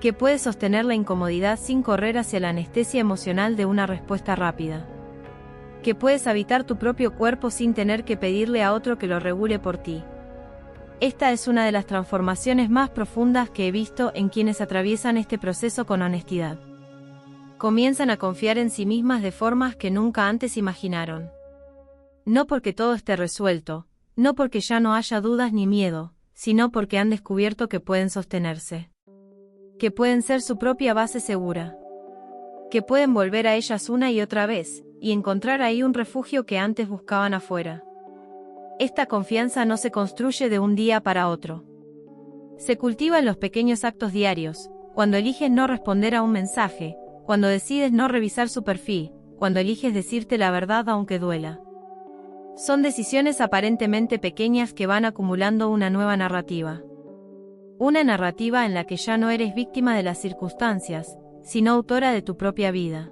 Speaker 1: Que puedes sostener la incomodidad sin correr hacia la anestesia emocional de una respuesta rápida. Que puedes habitar tu propio cuerpo sin tener que pedirle a otro que lo regule por ti. Esta es una de las transformaciones más profundas que he visto en quienes atraviesan este proceso con honestidad. Comienzan a confiar en sí mismas de formas que nunca antes imaginaron. No porque todo esté resuelto, no porque ya no haya dudas ni miedo, sino porque han descubierto que pueden sostenerse. Que pueden ser su propia base segura. Que pueden volver a ellas una y otra vez, y encontrar ahí un refugio que antes buscaban afuera. Esta confianza no se construye de un día para otro. Se cultiva en los pequeños actos diarios, cuando eliges no responder a un mensaje, cuando decides no revisar su perfil, cuando eliges decirte la verdad aunque duela. Son decisiones aparentemente pequeñas que van acumulando una nueva narrativa. Una narrativa en la que ya no eres víctima de las circunstancias, sino autora de tu propia vida.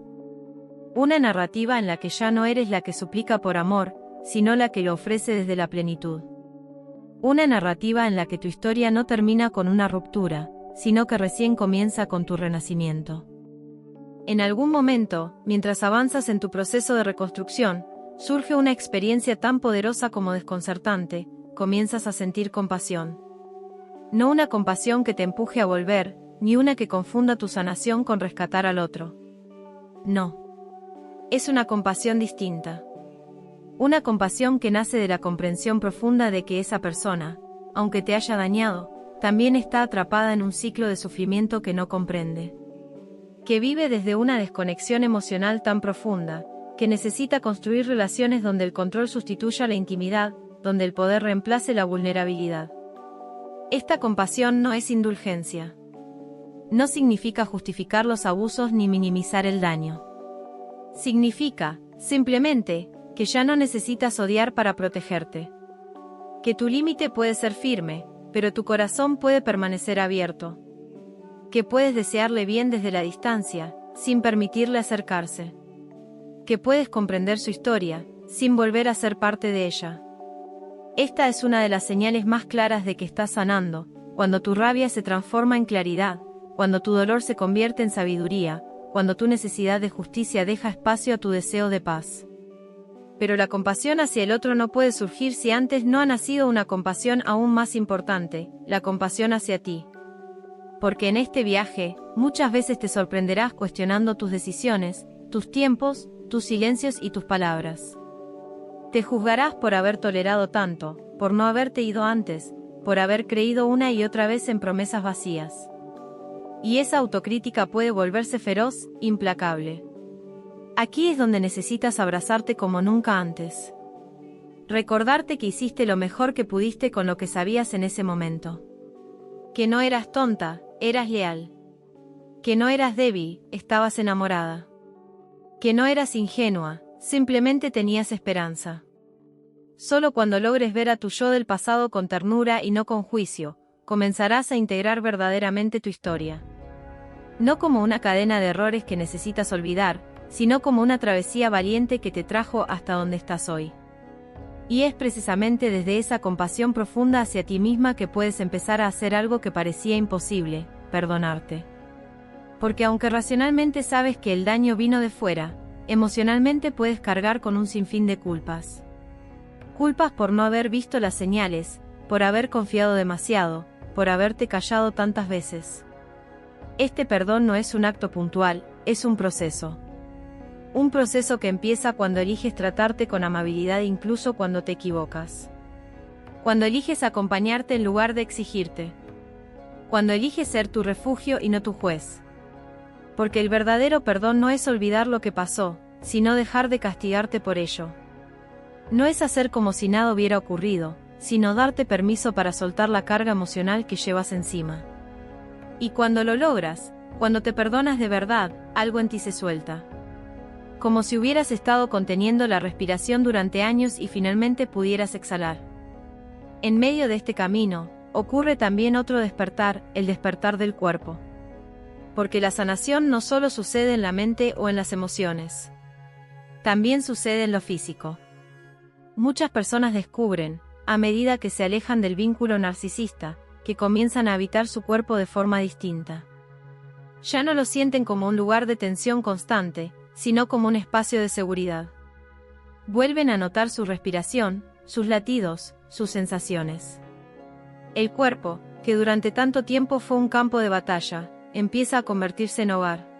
Speaker 1: Una narrativa en la que ya no eres la que suplica por amor, sino la que lo ofrece desde la plenitud. Una narrativa en la que tu historia no termina con una ruptura, sino que recién comienza con tu renacimiento. En algún momento, mientras avanzas en tu proceso de reconstrucción, surge una experiencia tan poderosa como desconcertante, comienzas a sentir compasión. No una compasión que te empuje a volver, ni una que confunda tu sanación con rescatar al otro. No. Es una compasión distinta. Una compasión que nace de la comprensión profunda de que esa persona, aunque te haya dañado, también está atrapada en un ciclo de sufrimiento que no comprende. Que vive desde una desconexión emocional tan profunda, que necesita construir relaciones donde el control sustituya la intimidad, donde el poder reemplace la vulnerabilidad. Esta compasión no es indulgencia. No significa justificar los abusos ni minimizar el daño. Significa, simplemente, que ya no necesitas odiar para protegerte. Que tu límite puede ser firme, pero tu corazón puede permanecer abierto. Que puedes desearle bien desde la distancia, sin permitirle acercarse. Que puedes comprender su historia, sin volver a ser parte de ella. Esta es una de las señales más claras de que estás sanando, cuando tu rabia se transforma en claridad, cuando tu dolor se convierte en sabiduría, cuando tu necesidad de justicia deja espacio a tu deseo de paz. Pero la compasión hacia el otro no puede surgir si antes no ha nacido una compasión aún más importante, la compasión hacia ti. Porque en este viaje, muchas veces te sorprenderás cuestionando tus decisiones, tus tiempos, tus silencios y tus palabras. Te juzgarás por haber tolerado tanto, por no haberte ido antes, por haber creído una y otra vez en promesas vacías. Y esa autocrítica puede volverse feroz, implacable. Aquí es donde necesitas abrazarte como nunca antes. Recordarte que hiciste lo mejor que pudiste con lo que sabías en ese momento. Que no eras tonta, eras leal. Que no eras débil, estabas enamorada. Que no eras ingenua, simplemente tenías esperanza. Solo cuando logres ver a tu yo del pasado con ternura y no con juicio, comenzarás a integrar verdaderamente tu historia. No como una cadena de errores que necesitas olvidar, sino como una travesía valiente que te trajo hasta donde estás hoy. Y es precisamente desde esa compasión profunda hacia ti misma que puedes empezar a hacer algo que parecía imposible: perdonarte. Porque aunque racionalmente sabes que el daño vino de fuera, emocionalmente puedes cargar con un sinfín de culpas. Culpas por no haber visto las señales, por haber confiado demasiado, por haberte callado tantas veces. Este perdón no es un acto puntual, es un proceso. Un proceso que empieza cuando eliges tratarte con amabilidad incluso cuando te equivocas. Cuando eliges acompañarte en lugar de exigirte. Cuando eliges ser tu refugio y no tu juez. Porque el verdadero perdón no es olvidar lo que pasó, sino dejar de castigarte por ello. No es hacer como si nada hubiera ocurrido, sino darte permiso para soltar la carga emocional que llevas encima. Y cuando lo logras, cuando te perdonas de verdad, algo en ti se suelta. Como si hubieras estado conteniendo la respiración durante años y finalmente pudieras exhalar. En medio de este camino, ocurre también otro despertar, el despertar del cuerpo. Porque la sanación no solo sucede en la mente o en las emociones. También sucede en lo físico. Muchas personas descubren, a medida que se alejan del vínculo narcisista, que comienzan a habitar su cuerpo de forma distinta. Ya no lo sienten como un lugar de tensión constante, sino como un espacio de seguridad. Vuelven a notar su respiración, sus latidos, sus sensaciones. El cuerpo, que durante tanto tiempo fue un campo de batalla, empieza a convertirse en hogar.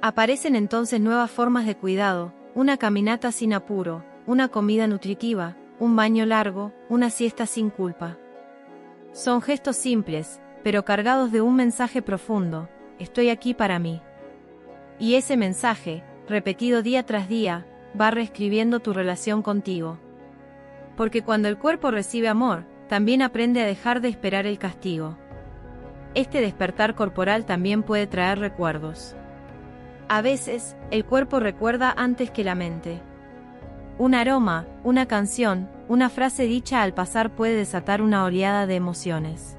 Speaker 1: Aparecen entonces nuevas formas de cuidado, una caminata sin apuro, una comida nutritiva, un baño largo, una siesta sin culpa. Son gestos simples, pero cargados de un mensaje profundo: estoy aquí para mí. Y ese mensaje, repetido día tras día, va reescribiendo tu relación contigo. Porque cuando el cuerpo recibe amor, también aprende a dejar de esperar el castigo. Este despertar corporal también puede traer recuerdos. A veces, el cuerpo recuerda antes que la mente. Un aroma, una canción, una frase dicha al pasar puede desatar una oleada de emociones.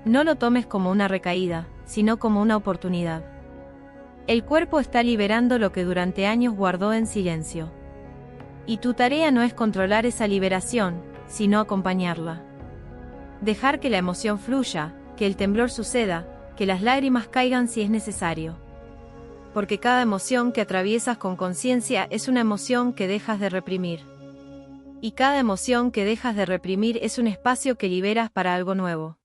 Speaker 1: No lo tomes como una recaída, sino como una oportunidad. El cuerpo está liberando lo que durante años guardó en silencio. Y tu tarea no es controlar esa liberación, sino acompañarla. Dejar que la emoción fluya, que el temblor suceda, que las lágrimas caigan si es necesario. Porque cada emoción que atraviesas con conciencia es una emoción que dejas de reprimir. Y cada emoción que dejas de reprimir es un espacio que liberas para algo nuevo.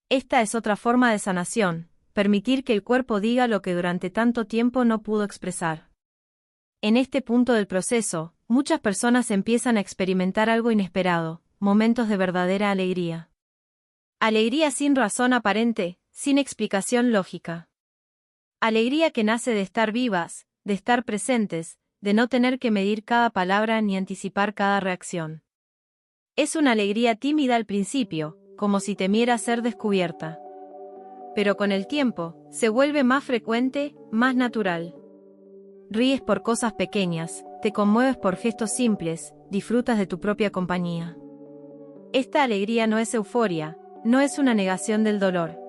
Speaker 1: Esta es otra forma de sanación: permitir que el cuerpo diga lo que durante tanto tiempo no pudo expresar. En este punto del proceso, muchas personas empiezan a experimentar algo inesperado: momentos de verdadera alegría. Alegría sin razón aparente, sin explicación lógica. Alegría que nace de estar vivas, de estar presentes, de no tener que medir cada palabra ni anticipar cada reacción. Es una alegría tímida al principio, como si temiera ser descubierta. Pero con el tiempo, se vuelve más frecuente, más natural. Ríes por cosas pequeñas, te conmueves por gestos simples, disfrutas de tu propia compañía. Esta alegría no es euforia, no es una negación del dolor.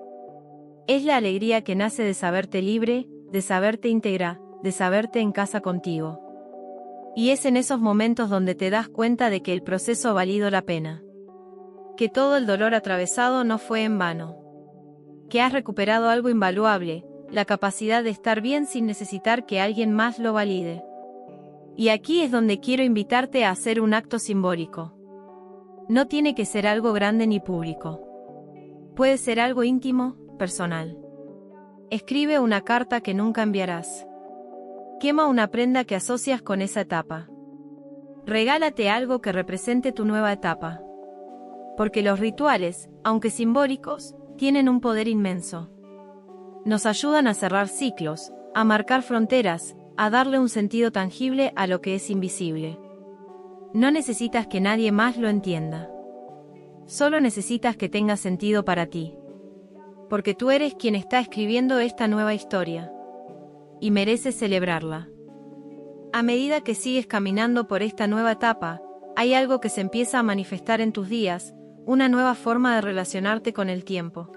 Speaker 1: Es la alegría que nace de saberte libre, de saberte íntegra, de saberte en casa contigo. Y es en esos momentos donde te das cuenta de que el proceso ha valido la pena. Que todo el dolor atravesado no fue en vano. Que has recuperado algo invaluable, la capacidad de estar bien sin necesitar que alguien más lo valide. Y aquí es donde quiero invitarte a hacer un acto simbólico. No tiene que ser algo grande ni público. Puede ser algo íntimo, personal. Escribe una carta que nunca enviarás. Quema una prenda que asocias con esa etapa. Regálate algo que represente tu nueva etapa. Porque los rituales, aunque simbólicos, tienen un poder inmenso. Nos ayudan a cerrar ciclos, a marcar fronteras, a darle un sentido tangible a lo que es invisible. No necesitas que nadie más lo entienda. Solo necesitas que tenga sentido para ti. Porque tú eres quien está escribiendo esta nueva historia. Y mereces celebrarla. A medida que sigues caminando por esta nueva etapa, hay algo que se empieza a manifestar en tus días, una nueva forma de relacionarte con el tiempo.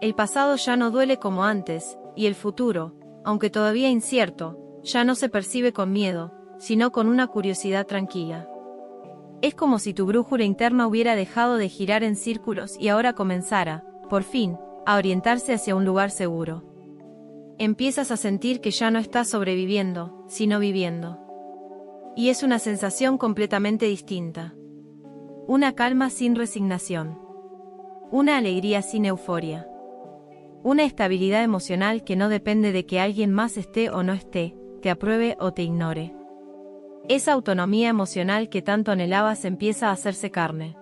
Speaker 1: El pasado ya no duele como antes, y el futuro, aunque todavía incierto, ya no se percibe con miedo, sino con una curiosidad tranquila. Es como si tu brújula interna hubiera dejado de girar en círculos y ahora comenzara, por fin, a orientarse hacia un lugar seguro. Empiezas a sentir que ya no estás sobreviviendo, sino viviendo. Y es una sensación completamente distinta. Una calma sin resignación. Una alegría sin euforia. Una estabilidad emocional que no depende de que alguien más esté o no esté, te apruebe o te ignore. Esa autonomía emocional que tanto anhelabas empieza a hacerse carne.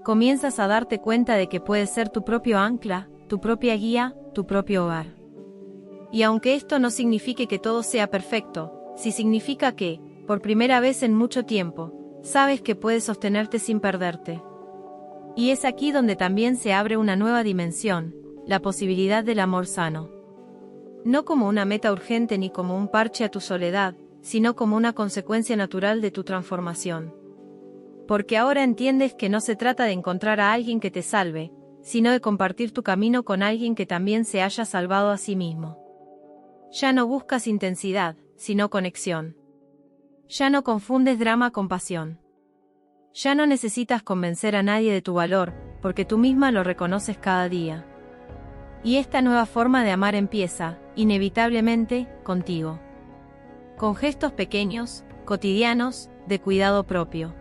Speaker 1: Comienzas a darte cuenta de que puedes ser tu propio ancla, tu propia guía, tu propio hogar. Y aunque esto no signifique que todo sea perfecto, sí significa que, por primera vez en mucho tiempo, sabes que puedes sostenerte sin perderte. Y es aquí donde también se abre una nueva dimensión, la posibilidad del amor sano. No como una meta urgente ni como un parche a tu soledad, sino como una consecuencia natural de tu transformación. Porque ahora entiendes que no se trata de encontrar a alguien que te salve, sino de compartir tu camino con alguien que también se haya salvado a sí mismo. Ya no buscas intensidad, sino conexión. Ya no confundes drama con pasión. Ya no necesitas convencer a nadie de tu valor, porque tú misma lo reconoces cada día. Y esta nueva forma de amar empieza, inevitablemente, contigo. Con gestos pequeños, cotidianos, de cuidado propio.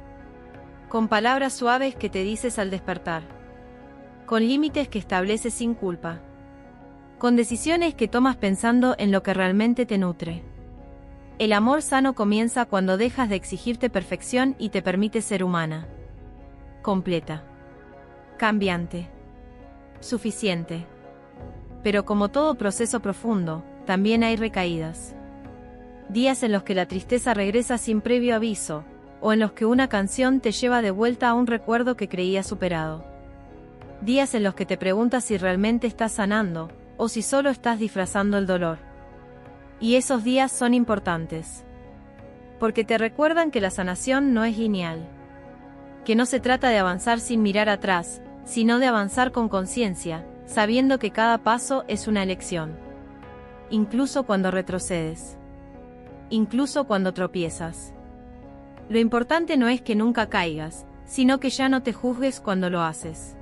Speaker 1: Con palabras suaves que te dices al despertar. Con límites que estableces sin culpa. Con decisiones que tomas pensando en lo que realmente te nutre. El amor sano comienza cuando dejas de exigirte perfección y te permites ser humana. Completa. Cambiante. Suficiente. Pero como todo proceso profundo, también hay recaídas. Días en los que la tristeza regresa sin previo aviso, o en los que una canción te lleva de vuelta a un recuerdo que creías superado. Días en los que te preguntas si realmente estás sanando, o si solo estás disfrazando el dolor. Y esos días son importantes. Porque te recuerdan que la sanación no es lineal. Que no se trata de avanzar sin mirar atrás, sino de avanzar con conciencia, sabiendo que cada paso es una elección. Incluso cuando retrocedes. Incluso cuando tropiezas. Lo importante no es que nunca caigas, sino que ya no te juzgues cuando lo haces.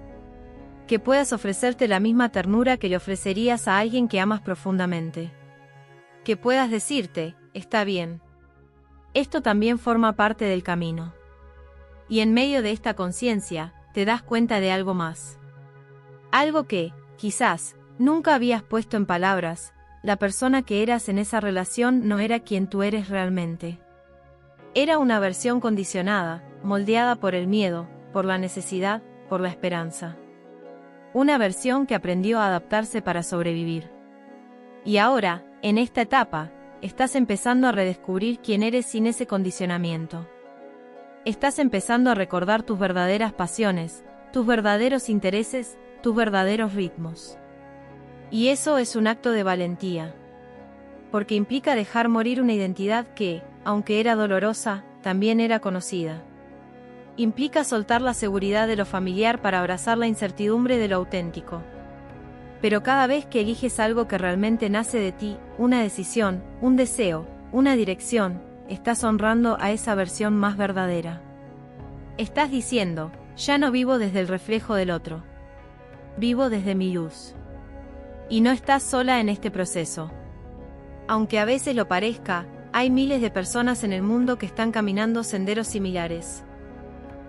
Speaker 1: Que puedas ofrecerte la misma ternura que le ofrecerías a alguien que amas profundamente. Que puedas decirte, está bien. Esto también forma parte del camino. Y en medio de esta conciencia, te das cuenta de algo más. Algo que, quizás, nunca habías puesto en palabras. La persona que eras en esa relación no era quien tú eres realmente. Era una versión condicionada, moldeada por el miedo, por la necesidad, por la esperanza. Una versión que aprendió a adaptarse para sobrevivir. Y ahora, en esta etapa, estás empezando a redescubrir quién eres sin ese condicionamiento. Estás empezando a recordar tus verdaderas pasiones, tus verdaderos intereses, tus verdaderos ritmos. Y eso es un acto de valentía. Porque implica dejar morir una identidad que, aunque era dolorosa, también era conocida. Implica soltar la seguridad de lo familiar para abrazar la incertidumbre de lo auténtico. Pero cada vez que eliges algo que realmente nace de ti, una decisión, un deseo, una dirección, estás honrando a esa versión más verdadera. Estás diciendo, ya no vivo desde el reflejo del otro. Vivo desde mi luz. Y no estás sola en este proceso. Aunque a veces lo parezca, hay miles de personas en el mundo que están caminando senderos similares.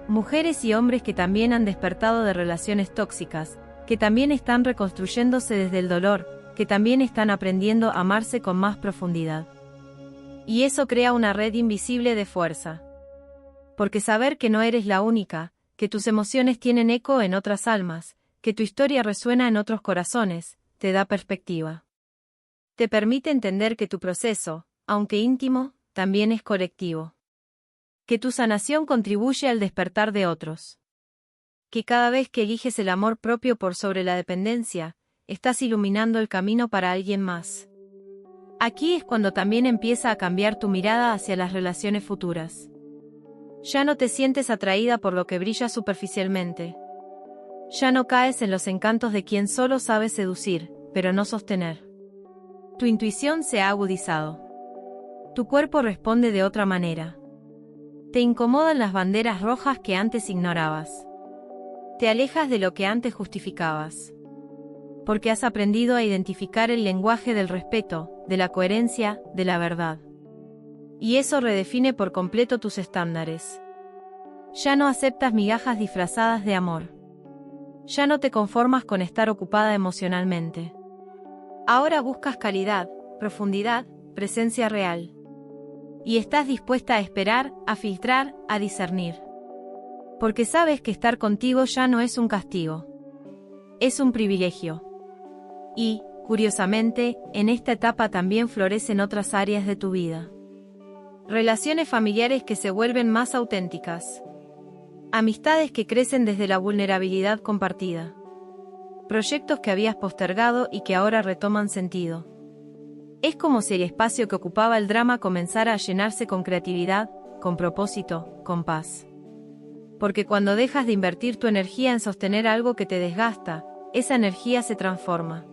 Speaker 1: Mujeres y hombres que también han despertado de relaciones tóxicas, que también están reconstruyéndose desde el dolor, que también están aprendiendo a amarse con más profundidad. Y eso crea una red invisible de fuerza. Porque saber que no eres la única, que tus emociones tienen eco en otras almas, que tu historia resuena en otros corazones, te da perspectiva. Te permite entender que tu proceso, aunque íntimo, también es colectivo. Que tu sanación contribuye al despertar de otros. Que cada vez que eliges el amor propio por sobre la dependencia, estás iluminando el camino para alguien más. Aquí es cuando también empieza a cambiar tu mirada hacia las relaciones futuras. Ya no te sientes atraída por lo que brilla superficialmente. Ya no caes en los encantos de quien solo sabe seducir, pero no sostener. Tu intuición se ha agudizado. Tu cuerpo responde de otra manera. Te incomodan las banderas rojas que antes ignorabas. Te alejas de lo que antes justificabas. Porque has aprendido a identificar el lenguaje del respeto, de la coherencia, de la verdad. Y eso redefine por completo tus estándares. Ya no aceptas migajas disfrazadas de amor. Ya no te conformas con estar ocupada emocionalmente. Ahora buscas calidad, profundidad, presencia real. Y estás dispuesta a esperar, a filtrar, a discernir. Porque sabes que estar contigo ya no es un castigo. Es un privilegio. Y, curiosamente, en esta etapa también florecen otras áreas de tu vida. Relaciones familiares que se vuelven más auténticas. Amistades que crecen desde la vulnerabilidad compartida. Proyectos que habías postergado y que ahora retoman sentido. Es como si el espacio que ocupaba el drama comenzara a llenarse con creatividad, con propósito, con paz. Porque cuando dejas de invertir tu energía en sostener algo que te desgasta, esa energía se transforma.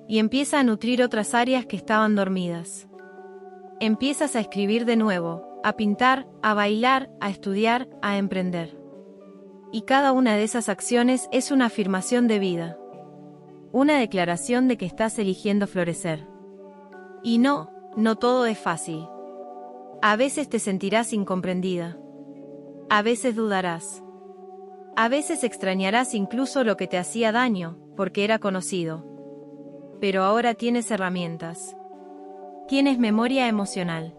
Speaker 1: Y empieza a nutrir otras áreas que estaban dormidas. Empiezas a escribir de nuevo, a pintar, a bailar, a estudiar, a emprender. Y cada una de esas acciones es una afirmación de vida. Una declaración de que estás eligiendo florecer. Y no todo es fácil. A veces te sentirás incomprendida. A veces dudarás. A veces extrañarás incluso lo que te hacía daño, porque era conocido. Pero ahora tienes herramientas. Tienes memoria emocional.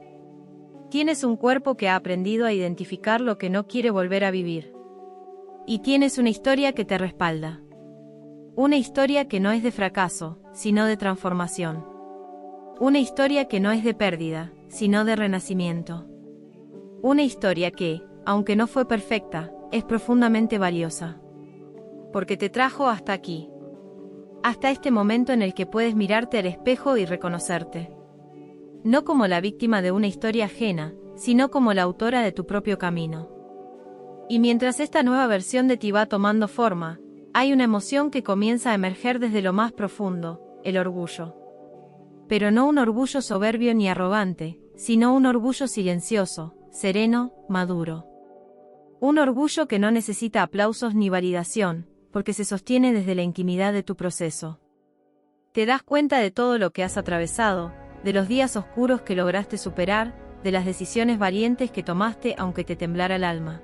Speaker 1: Tienes un cuerpo que ha aprendido a identificar lo que no quiere volver a vivir. Y tienes una historia que te respalda. Una historia que no es de fracaso, sino de transformación. Una historia que no es de pérdida, sino de renacimiento. Una historia que, aunque no fue perfecta, es profundamente valiosa. Porque te trajo hasta aquí. Hasta este momento en el que puedes mirarte al espejo y reconocerte. No como la víctima de una historia ajena, sino como la autora de tu propio camino. Y mientras esta nueva versión de ti va tomando forma, hay una emoción que comienza a emerger desde lo más profundo, el orgullo. Pero no un orgullo soberbio ni arrogante, sino un orgullo silencioso, sereno, maduro. Un orgullo que no necesita aplausos ni validación, porque se sostiene desde la intimidad de tu proceso. Te das cuenta de todo lo que has atravesado, de los días oscuros que lograste superar, de las decisiones valientes que tomaste aunque te temblara el alma.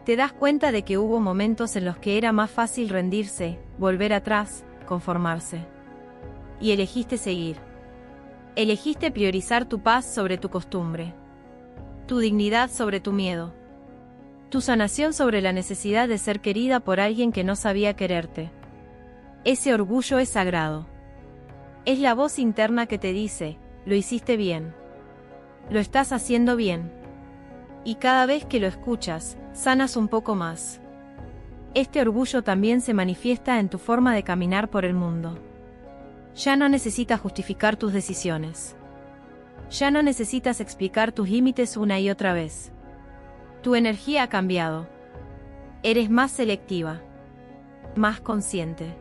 Speaker 1: Te das cuenta de que hubo momentos en los que era más fácil rendirse, volver atrás, conformarse. Y elegiste seguir. Elegiste priorizar tu paz sobre tu costumbre. Tu dignidad sobre tu miedo. Tu sanación sobre la necesidad de ser querida por alguien que no sabía quererte. Ese orgullo es sagrado. Es la voz interna que te dice, lo hiciste bien. Lo estás haciendo bien. Y cada vez que lo escuchas, sanas un poco más. Este orgullo también se manifiesta en tu forma de caminar por el mundo. Ya no necesitas justificar tus decisiones. Ya no necesitas explicar tus límites una y otra vez. Tu energía ha cambiado. Eres más selectiva. Más consciente.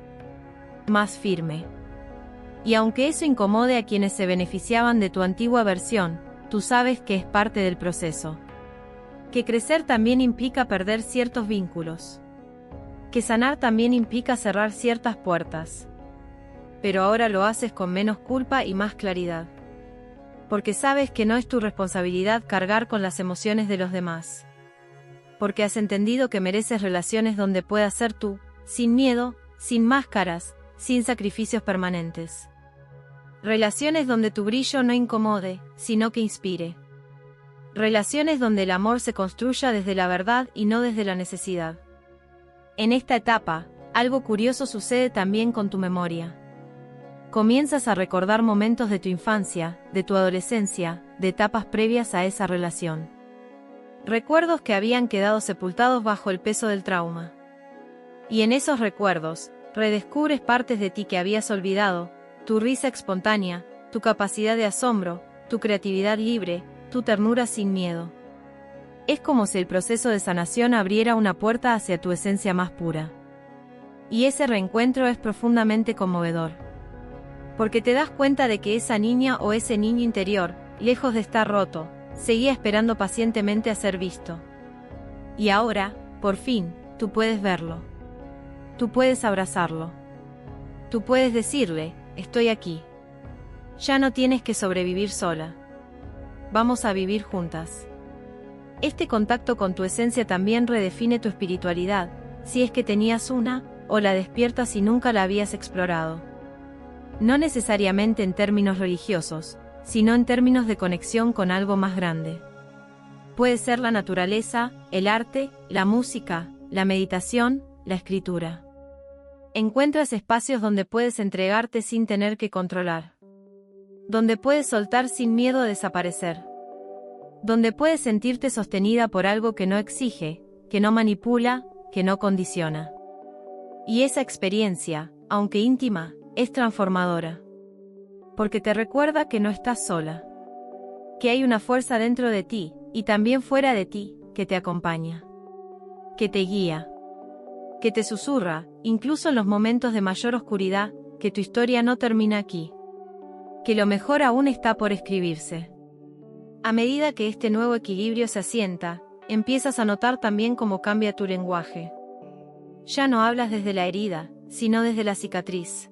Speaker 1: Más firme. Y aunque eso incomode a quienes se beneficiaban de tu antigua versión, tú sabes que es parte del proceso. Que crecer también implica perder ciertos vínculos. Que sanar también implica cerrar ciertas puertas. Pero ahora lo haces con menos culpa y más claridad. Porque sabes que no es tu responsabilidad cargar con las emociones de los demás. Porque has entendido que mereces relaciones donde puedas ser tú, sin miedo, sin máscaras, sin sacrificios permanentes. Relaciones donde tu brillo no incomode, sino que inspire. Relaciones donde el amor se construya desde la verdad y no desde la necesidad. En esta etapa, algo curioso sucede también con tu memoria. Comienzas a recordar momentos de tu infancia, de tu adolescencia, de etapas previas a esa relación. Recuerdos que habían quedado sepultados bajo el peso del trauma. Y en esos recuerdos, redescubres partes de ti que habías olvidado, tu risa espontánea, tu capacidad de asombro, tu creatividad libre, tu ternura sin miedo. Es como si el proceso de sanación abriera una puerta hacia tu esencia más pura. Y ese reencuentro es profundamente conmovedor. Porque te das cuenta de que esa niña o ese niño interior, lejos de estar roto, seguía esperando pacientemente a ser visto. Y ahora, por fin, tú puedes verlo. Tú puedes abrazarlo. Tú puedes decirle, estoy aquí. Ya no tienes que sobrevivir sola. Vamos a vivir juntas. Este contacto con tu esencia también redefine tu espiritualidad, si es que tenías una, o la despiertas si nunca la habías explorado. No necesariamente en términos religiosos, sino en términos de conexión con algo más grande. Puede ser la naturaleza, el arte, la música, la meditación, la escritura. Encuentras espacios donde puedes entregarte sin tener que controlar. Donde puedes soltar sin miedo a desaparecer. Donde puedes sentirte sostenida por algo que no exige, que no manipula, que no condiciona. Y esa experiencia, aunque íntima, es transformadora. Porque te recuerda que no estás sola. Que hay una fuerza dentro de ti, y también fuera de ti, que te acompaña. Que te guía. Que te susurra, incluso en los momentos de mayor oscuridad, que tu historia no termina aquí. Que lo mejor aún está por escribirse. A medida que este nuevo equilibrio se asienta, empiezas a notar también cómo cambia tu lenguaje. Ya no hablas desde la herida, sino desde la cicatriz.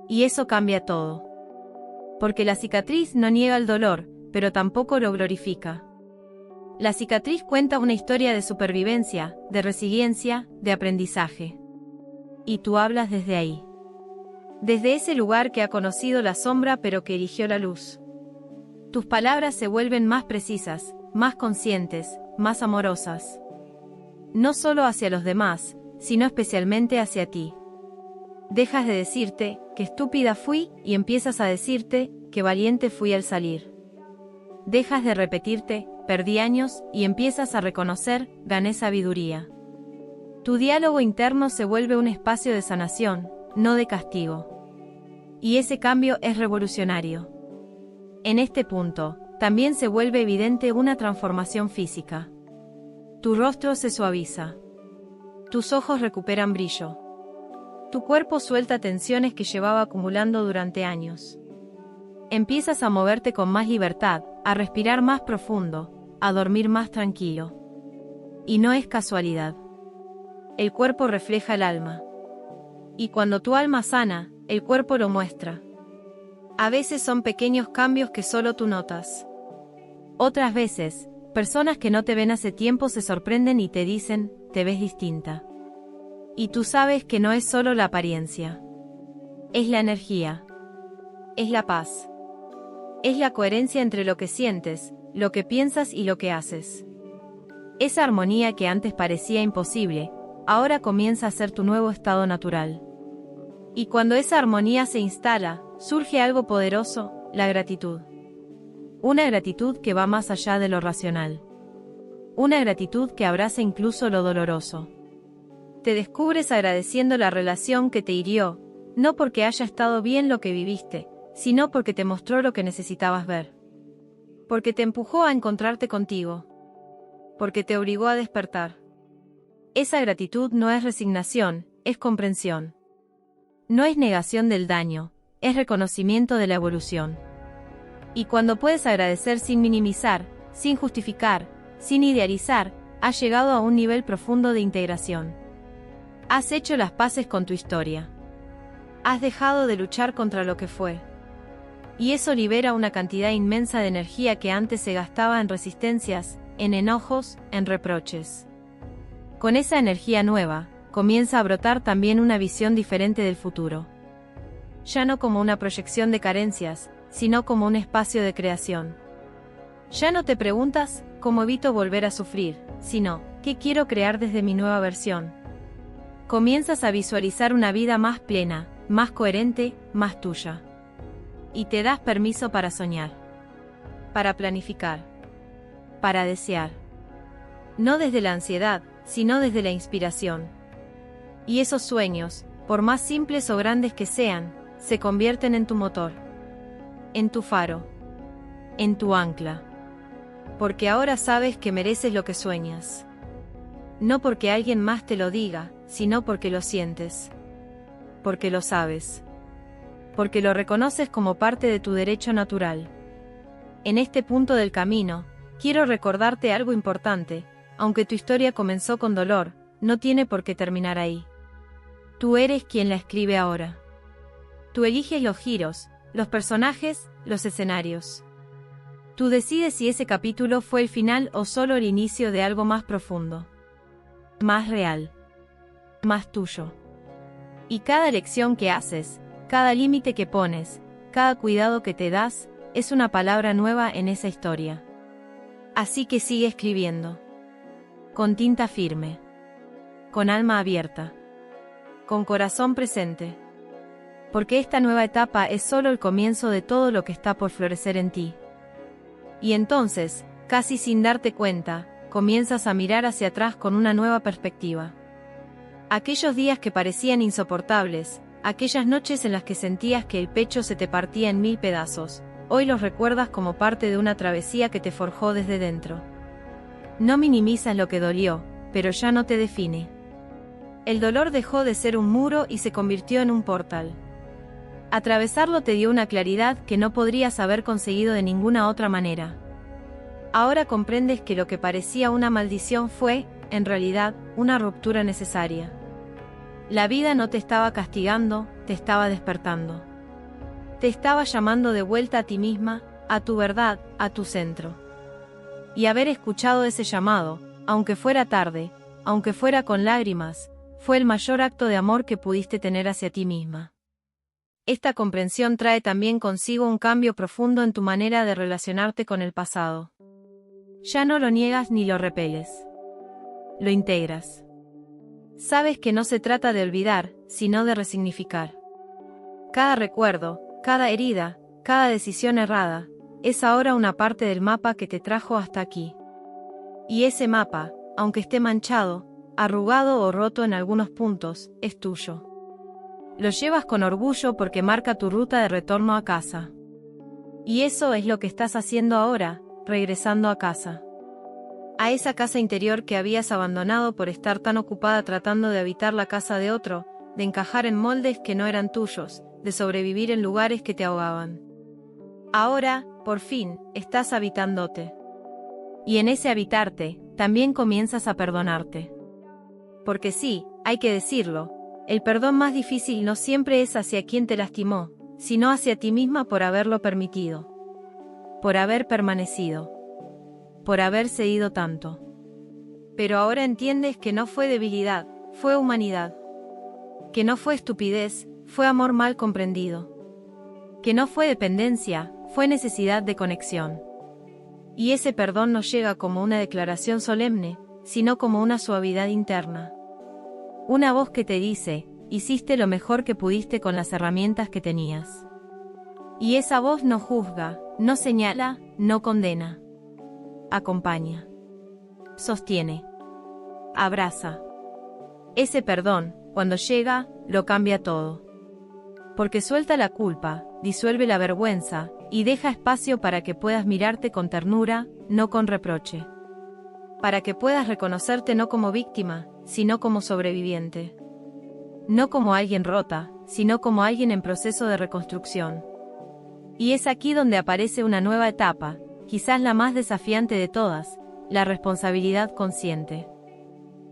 Speaker 1: Y eso cambia todo. Porque la cicatriz no niega el dolor, pero tampoco lo glorifica. La cicatriz cuenta una historia de supervivencia, de resiliencia, de aprendizaje. Y tú hablas desde ahí. Desde ese lugar que ha conocido la sombra pero que eligió la luz. Tus palabras se vuelven más precisas, más conscientes, más amorosas. No solo hacia los demás, sino especialmente hacia ti. Dejas de decirte, qué estúpida fui, y empiezas a decirte, qué valiente fui al salir. Dejas de repetirte, perdí años, y empiezas a reconocer, gané sabiduría. Tu diálogo interno se vuelve un espacio de sanación, no de castigo. Y ese cambio es revolucionario. En este punto, también se vuelve evidente una transformación física. Tu rostro se suaviza. Tus ojos recuperan brillo. Tu cuerpo suelta tensiones que llevaba acumulando durante años. Empiezas a moverte con más libertad, a respirar más profundo, a dormir más tranquilo. Y no es casualidad. El cuerpo refleja el alma. Y cuando tu alma sana, el cuerpo lo muestra. A veces son pequeños cambios que solo tú notas. Otras veces, personas que no te ven hace tiempo se sorprenden y te dicen, te ves distinta. Y tú sabes que no es solo la apariencia. Es la energía. Es la paz. Es la coherencia entre lo que sientes, lo que piensas y lo que haces. Esa armonía que antes parecía imposible, ahora comienza a ser tu nuevo estado natural. Y cuando esa armonía se instala, surge algo poderoso, la gratitud. Una gratitud que va más allá de lo racional. Una gratitud que abraza incluso lo doloroso. Te descubres agradeciendo la relación que te hirió, no porque haya estado bien lo que viviste, sino porque te mostró lo que necesitabas ver. Porque te empujó a encontrarte contigo. Porque te obligó a despertar. Esa gratitud no es resignación, es comprensión. No es negación del daño, es reconocimiento de la evolución. Y cuando puedes agradecer sin minimizar, sin justificar, sin idealizar, has llegado a un nivel profundo de integración. Has hecho las paces con tu historia. Has dejado de luchar contra lo que fue. Y eso libera una cantidad inmensa de energía que antes se gastaba en resistencias, en enojos, en reproches. Con esa energía nueva, comienza a brotar también una visión diferente del futuro. Ya no como una proyección de carencias, sino como un espacio de creación. Ya no te preguntas, ¿cómo evito volver a sufrir?, sino, ¿qué quiero crear desde mi nueva versión? Comienzas a visualizar una vida más plena, más coherente, más tuya. Y te das permiso para soñar. Para planificar. Para desear. No desde la ansiedad, sino desde la inspiración. Y esos sueños, por más simples o grandes que sean, se convierten en tu motor. En tu faro. En tu ancla. Porque ahora sabes que mereces lo que sueñas. no porque alguien más te lo diga, sino porque lo sientes. Porque lo sabes. Porque lo reconoces como parte de tu derecho natural. En este punto del camino, quiero recordarte algo importante: aunque tu historia comenzó con dolor, no tiene por qué terminar ahí. Tú eres quien la escribe ahora. Tú eliges los giros, los personajes, los escenarios. Tú decides si ese capítulo fue el final o solo el inicio de algo más profundo. Más real. Más tuyo. Y cada elección que haces, cada límite que pones, cada cuidado que te das, es una palabra nueva en esa historia. Así que sigue escribiendo. Con tinta firme. Con alma abierta. Con corazón presente. Porque esta nueva etapa es solo el comienzo de todo lo que está por florecer en ti. Y entonces, casi sin darte cuenta, comienzas a mirar hacia atrás con una nueva perspectiva. Aquellos días que parecían insoportables, aquellas noches en las que sentías que el pecho se te partía en 1000 pedazos, hoy los recuerdas como parte de una travesía que te forjó desde dentro. No minimizas lo que dolió, pero ya no te define. El dolor dejó de ser un muro y se convirtió en un portal. Atravesarlo te dio una claridad que no podrías haber conseguido de ninguna otra manera. Ahora comprendes que lo que parecía una maldición fue, en realidad, una ruptura necesaria. La vida no te estaba castigando, te estaba despertando. Te estaba llamando de vuelta a ti misma, a tu verdad, a tu centro. Y haber escuchado ese llamado, aunque fuera tarde, aunque fuera con lágrimas, fue el mayor acto de amor que pudiste tener hacia ti misma. Esta comprensión trae también consigo un cambio profundo en tu manera de relacionarte con el pasado. Ya no lo niegas ni lo repeles. Lo integras. Sabes que no se trata de olvidar, sino de resignificar. Cada recuerdo, cada herida, cada decisión errada, es ahora una parte del mapa que te trajo hasta aquí. Y ese mapa, aunque esté manchado, arrugado o roto en algunos puntos, es tuyo. Lo llevas con orgullo porque marca tu ruta de retorno a casa. Y eso es lo que estás haciendo ahora, regresando a casa. A esa casa interior que habías abandonado por estar tan ocupada tratando de habitar la casa de otro, de encajar en moldes que no eran tuyos, de sobrevivir en lugares que te ahogaban. Ahora, por fin, estás habitándote. Y en ese habitarte, también comienzas a perdonarte. Porque sí, hay que decirlo, el perdón más difícil no siempre es hacia quien te lastimó, sino hacia ti misma por haberlo permitido. Por haber permanecido. Por haber cedido tanto. Pero ahora entiendes que no fue debilidad, fue humanidad. Que no fue estupidez, fue amor mal comprendido. Que no fue dependencia, fue necesidad de conexión. Y ese perdón no llega como una declaración solemne, sino como una suavidad interna. Una voz que te dice, hiciste lo mejor que pudiste con las herramientas que tenías. Y esa voz no juzga, no señala, no condena. Acompaña. Sostiene. Abraza. Ese perdón, cuando llega, lo cambia todo. Porque suelta la culpa, disuelve la vergüenza, y deja espacio para que puedas mirarte con ternura, no con reproche. Para que puedas reconocerte no como víctima, sino como sobreviviente. No como alguien rota, sino como alguien en proceso de reconstrucción. Y es aquí donde aparece una nueva etapa, quizás la más desafiante de todas, la responsabilidad consciente.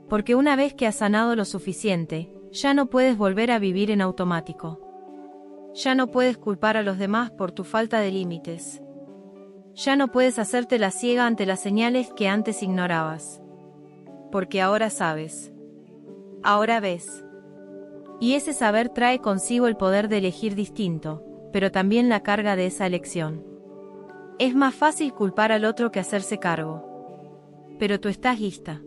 Speaker 1: Porque una vez que has sanado lo suficiente, ya no puedes volver a vivir en automático. Ya no puedes culpar a los demás por tu falta de límites. Ya no puedes hacerte la ciega ante las señales que antes ignorabas. Porque ahora sabes. Ahora ves. Y ese saber trae consigo el poder de elegir distinto, pero también la carga de esa elección. Es más fácil culpar al otro que hacerse cargo. Pero tú estás lista.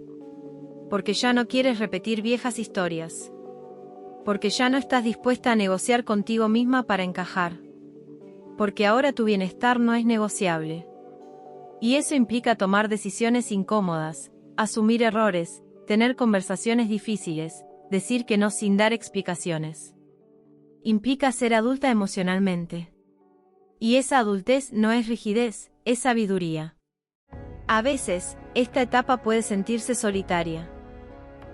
Speaker 1: Porque ya no quieres repetir viejas historias. Porque ya no estás dispuesta a negociar contigo misma para encajar. Porque ahora tu bienestar no es negociable. Y eso implica tomar decisiones incómodas, asumir errores, tener conversaciones difíciles, decir que no sin dar explicaciones. Implica ser adulta emocionalmente. Y esa adultez no es rigidez, es sabiduría. A veces, esta etapa puede sentirse solitaria.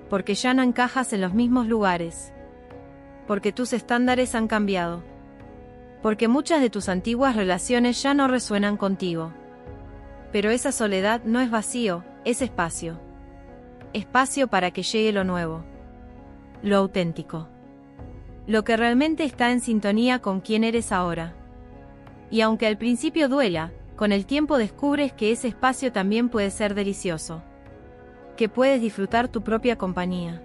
Speaker 1: Porque ya no encajas en los mismos lugares. Porque tus estándares han cambiado. Porque muchas de tus antiguas relaciones ya no resuenan contigo. Pero esa soledad no es vacío, es espacio. Espacio para que llegue lo nuevo. Lo auténtico. Lo que realmente está en sintonía con quién eres ahora. Y aunque al principio duela, con el tiempo descubres que ese espacio también puede ser delicioso. Que puedes disfrutar tu propia compañía.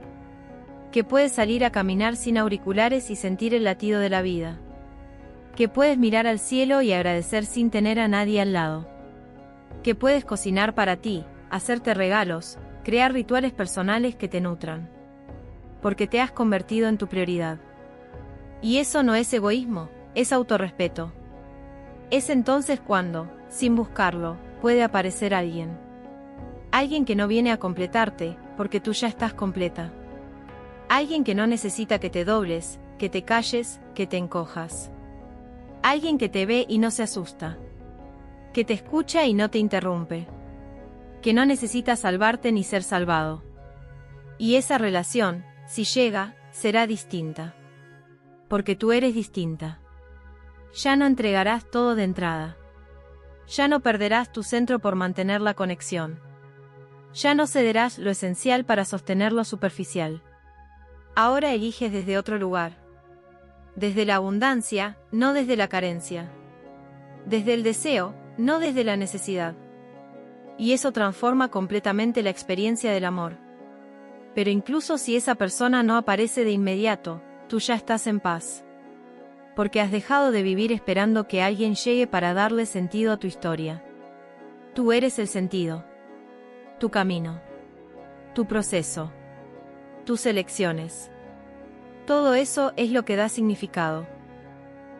Speaker 1: Que puedes salir a caminar sin auriculares y sentir el latido de la vida. Que puedes mirar al cielo y agradecer sin tener a nadie al lado. Que puedes cocinar para ti, hacerte regalos, crear rituales personales que te nutran. Porque te has convertido en tu prioridad. Y eso no es egoísmo, es autorrespeto. Es entonces cuando, sin buscarlo, puede aparecer alguien. Alguien que no viene a completarte, porque tú ya estás completa. Alguien que no necesita que te dobles, que te calles, que te encojas. Alguien que te ve y no se asusta. Que te escucha y no te interrumpe. Que no necesita salvarte ni ser salvado. Y esa relación, si llega, será distinta. Porque tú eres distinta. Ya no entregarás todo de entrada. Ya no perderás tu centro por mantener la conexión. Ya no cederás lo esencial para sostener lo superficial. Ahora eliges desde otro lugar. Desde la abundancia, no desde la carencia. Desde el deseo, no desde la necesidad. Y eso transforma completamente la experiencia del amor. Pero incluso si esa persona no aparece de inmediato, tú ya estás en paz. Porque has dejado de vivir esperando que alguien llegue para darle sentido a tu historia. Tú eres el sentido. Tu camino. Tu proceso. Tus elecciones. Todo eso es lo que da significado.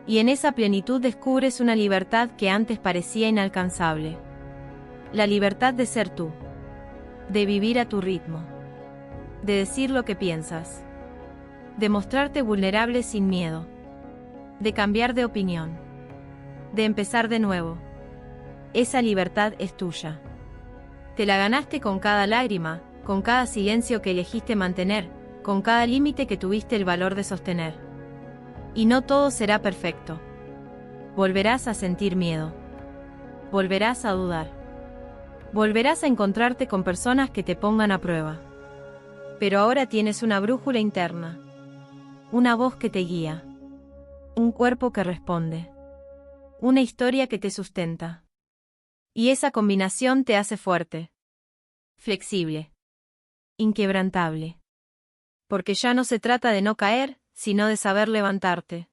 Speaker 1: Y en esa plenitud descubres una libertad que antes parecía inalcanzable. La libertad de ser tú. De vivir a tu ritmo. De decir lo que piensas. De mostrarte vulnerable sin miedo. De cambiar de opinión. De empezar de nuevo. Esa libertad es tuya. Te la ganaste con cada lágrima, con cada silencio que elegiste mantener, con cada límite que tuviste el valor de sostener. Y no todo será perfecto. Volverás a sentir miedo. Volverás a dudar. Volverás a encontrarte con personas que te pongan a prueba. Pero ahora tienes una brújula interna. Una voz que te guía. Un cuerpo que responde. Una historia que te sustenta. Y esa combinación te hace fuerte. Flexible. Inquebrantable. Porque ya no se trata de no caer, sino de saber levantarte.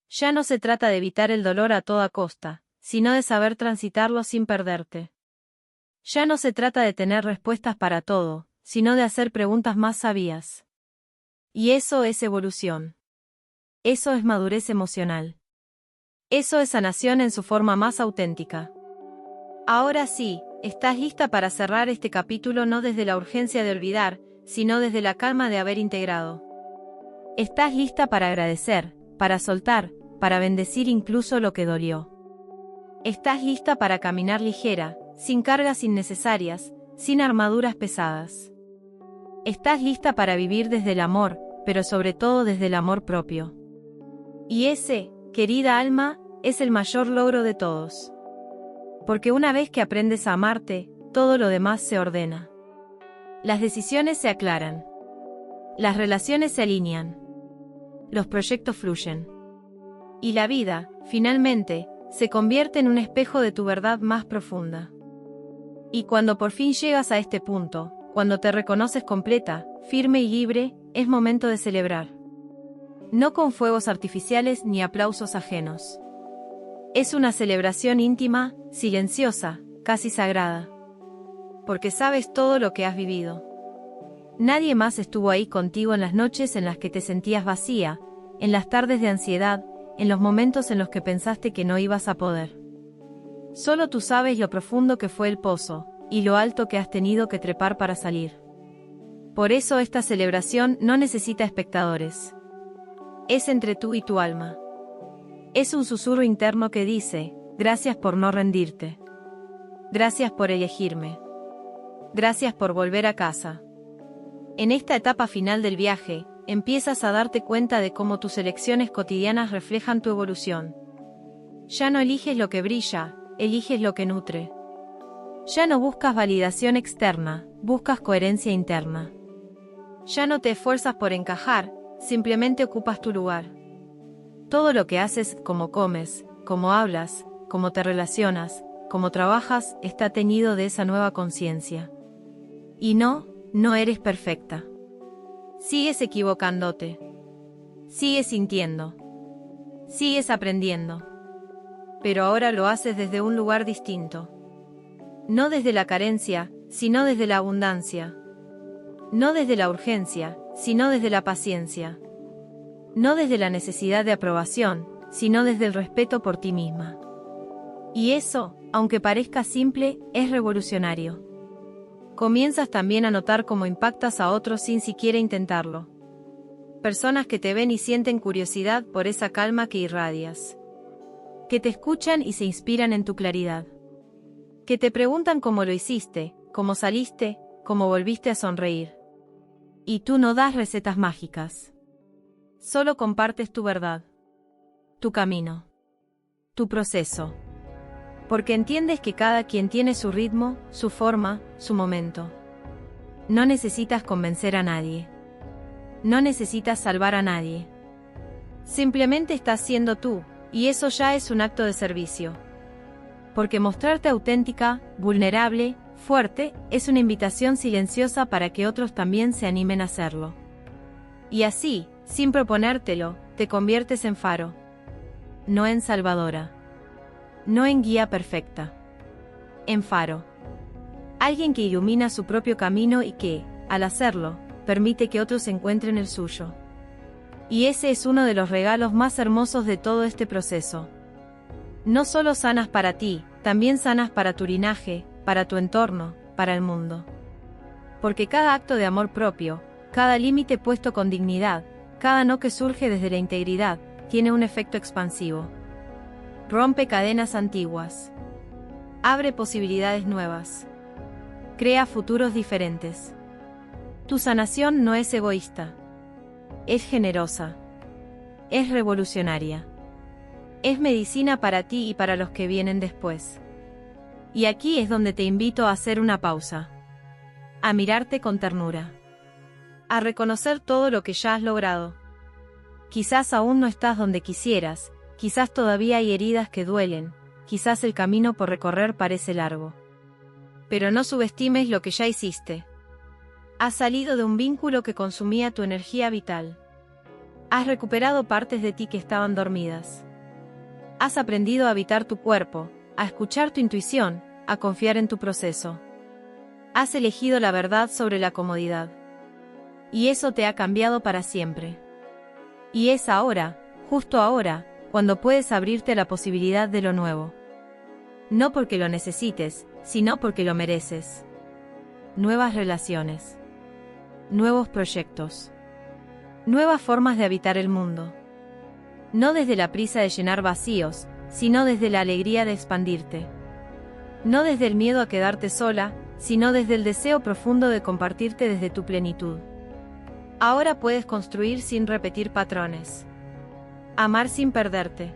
Speaker 1: Ya no se trata de evitar el dolor a toda costa, sino de saber transitarlo sin perderte. Ya no se trata de tener respuestas para todo, sino de hacer preguntas más sabias. Y eso es evolución. Eso es madurez emocional. Eso es sanación en su forma más auténtica. Ahora sí, estás lista para cerrar este capítulo no desde la urgencia de olvidar, sino desde la calma de haber integrado. Estás lista para agradecer, para soltar, para bendecir incluso lo que dolió. Estás lista para caminar ligera, sin cargas innecesarias, sin armaduras pesadas. Estás lista para vivir desde el amor, pero sobre todo desde el amor propio. Y ese, querida alma, es el mayor logro de todos. Porque una vez que aprendes a amarte, todo lo demás se ordena. Las decisiones se aclaran. Las relaciones se alinean. Los proyectos fluyen. Y la vida, finalmente, se convierte en un espejo de tu verdad más profunda. Y cuando por fin llegas a este punto, cuando te reconoces completa, firme y libre, es momento de celebrar. No con fuegos artificiales ni aplausos ajenos. Es una celebración íntima, silenciosa, casi sagrada. Porque sabes todo lo que has vivido. Nadie más estuvo ahí contigo en las noches en las que te sentías vacía, en las tardes de ansiedad, en los momentos en los que pensaste que no ibas a poder. Solo tú sabes lo profundo que fue el pozo, y lo alto que has tenido que trepar para salir. Por eso esta celebración no necesita espectadores. Es entre tú y tu alma. Es un susurro interno que dice, gracias por no rendirte. Gracias por elegirme. Gracias por volver a casa. En esta etapa final del viaje, empiezas a darte cuenta de cómo tus elecciones cotidianas reflejan tu evolución. Ya no eliges lo que brilla, eliges lo que nutre. Ya no buscas validación externa, buscas coherencia interna. Ya no te esfuerzas por encajar, simplemente ocupas tu lugar. Todo lo que haces, cómo comes, cómo hablas, cómo te relacionas, cómo trabajas, está teñido de esa nueva conciencia. Y no eres perfecta. Sigues equivocándote. Sigues sintiendo. Sigues aprendiendo. Pero ahora lo haces desde un lugar distinto. No desde la carencia, sino desde la abundancia. No desde la urgencia, sino desde la paciencia. No desde la necesidad de aprobación, sino desde el respeto por ti misma. Y eso, aunque parezca simple, es revolucionario. Comienzas también a notar cómo impactas a otros sin siquiera intentarlo. Personas que te ven y sienten curiosidad por esa calma que irradias. Que te escuchan y se inspiran en tu claridad. Que te preguntan cómo lo hiciste, cómo saliste, cómo volviste a sonreír. Y tú no das recetas mágicas. Solo compartes tu verdad. Tu camino. Tu proceso. Porque entiendes que cada quien tiene su ritmo, su forma, su momento. No necesitas convencer a nadie. No necesitas salvar a nadie. Simplemente estás siendo tú, y eso ya es un acto de servicio. Porque mostrarte auténtica, vulnerable, fuerte, es una invitación silenciosa para que otros también se animen a hacerlo. Y así, sin proponértelo, te conviertes en faro. No en salvadora. No en guía perfecta. En faro. Alguien que ilumina su propio camino y que, al hacerlo, permite que otros encuentren el suyo. Y ese es uno de los regalos más hermosos de todo este proceso. No solo sanas para ti, también sanas para tu linaje, para tu entorno, para el mundo. Porque cada acto de amor propio, cada límite puesto con dignidad, cada no que surge desde la integridad, tiene un efecto expansivo. Rompe cadenas antiguas. Abre posibilidades nuevas. Crea futuros diferentes. Tu sanación no es egoísta. Es generosa. Es revolucionaria. Es medicina para ti y para los que vienen después. Y aquí es donde te invito a hacer una pausa. A mirarte con ternura. A reconocer todo lo que ya has logrado. Quizás aún no estás donde quisieras, quizás todavía hay heridas que duelen, quizás el camino por recorrer parece largo. Pero no subestimes lo que ya hiciste. Has salido de un vínculo que consumía tu energía vital. Has recuperado partes de ti que estaban dormidas. Has aprendido a habitar tu cuerpo, a escuchar tu intuición, a confiar en tu proceso. Has elegido la verdad sobre la comodidad. Y eso te ha cambiado para siempre. Y es ahora, justo ahora, cuando puedes abrirte a la posibilidad de lo nuevo. No porque lo necesites, sino porque lo mereces. Nuevas relaciones. Nuevos proyectos. Nuevas formas de habitar el mundo. No desde la prisa de llenar vacíos, sino desde la alegría de expandirte. No desde el miedo a quedarte sola, sino desde el deseo profundo de compartirte desde tu plenitud. Ahora puedes construir sin repetir patrones. Amar sin perderte.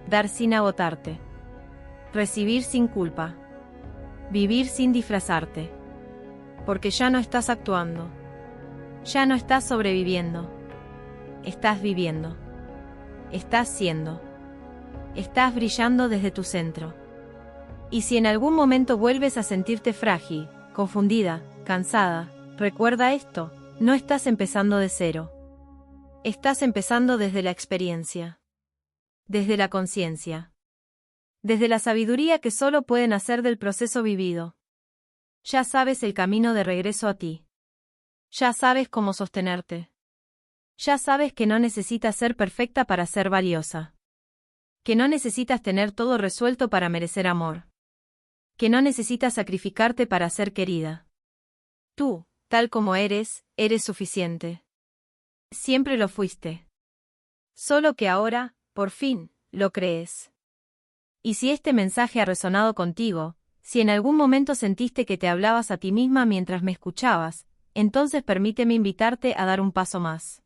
Speaker 1: Dar sin agotarte. Recibir sin culpa. Vivir sin disfrazarte. Porque ya no estás actuando. Ya no estás sobreviviendo. Estás viviendo. Estás siendo. Estás brillando desde tu centro. Y si en algún momento vuelves a sentirte frágil, confundida, cansada, recuerda esto, no estás empezando de cero. Estás empezando desde la experiencia. Desde la conciencia. Desde la sabiduría que solo puede nacer del proceso vivido. Ya sabes el camino de regreso a ti. Ya sabes cómo sostenerte. Ya sabes que no necesitas ser perfecta para ser valiosa. Que no necesitas tener todo resuelto para merecer amor. Que no necesitas sacrificarte para ser querida. Tú, tal como eres suficiente. Siempre lo fuiste. Solo que ahora, por fin, lo crees. Y si este mensaje ha resonado contigo, si en algún momento sentiste que te hablabas a ti misma mientras me escuchabas, entonces permíteme invitarte a dar un paso más.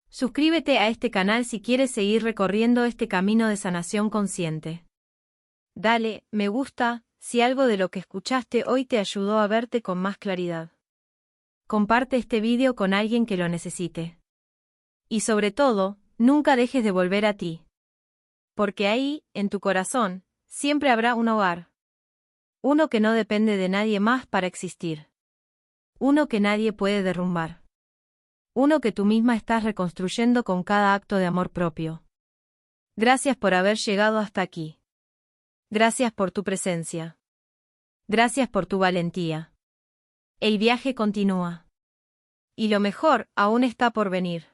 Speaker 1: Suscríbete a este canal si quieres seguir recorriendo este camino de sanación consciente. Dale, me gusta, si algo de lo que escuchaste hoy te ayudó a verte con más claridad. Comparte este video con alguien que lo necesite. Y sobre todo, nunca dejes de volver a ti. Porque ahí, en tu corazón, siempre habrá un hogar. Uno que no depende de nadie más para existir. Uno que nadie puede derrumbar. Uno que tú misma estás reconstruyendo con cada acto de amor propio. Gracias por haber llegado hasta aquí. Gracias por tu presencia. Gracias por tu valentía. El viaje continúa. Y lo mejor aún está por venir.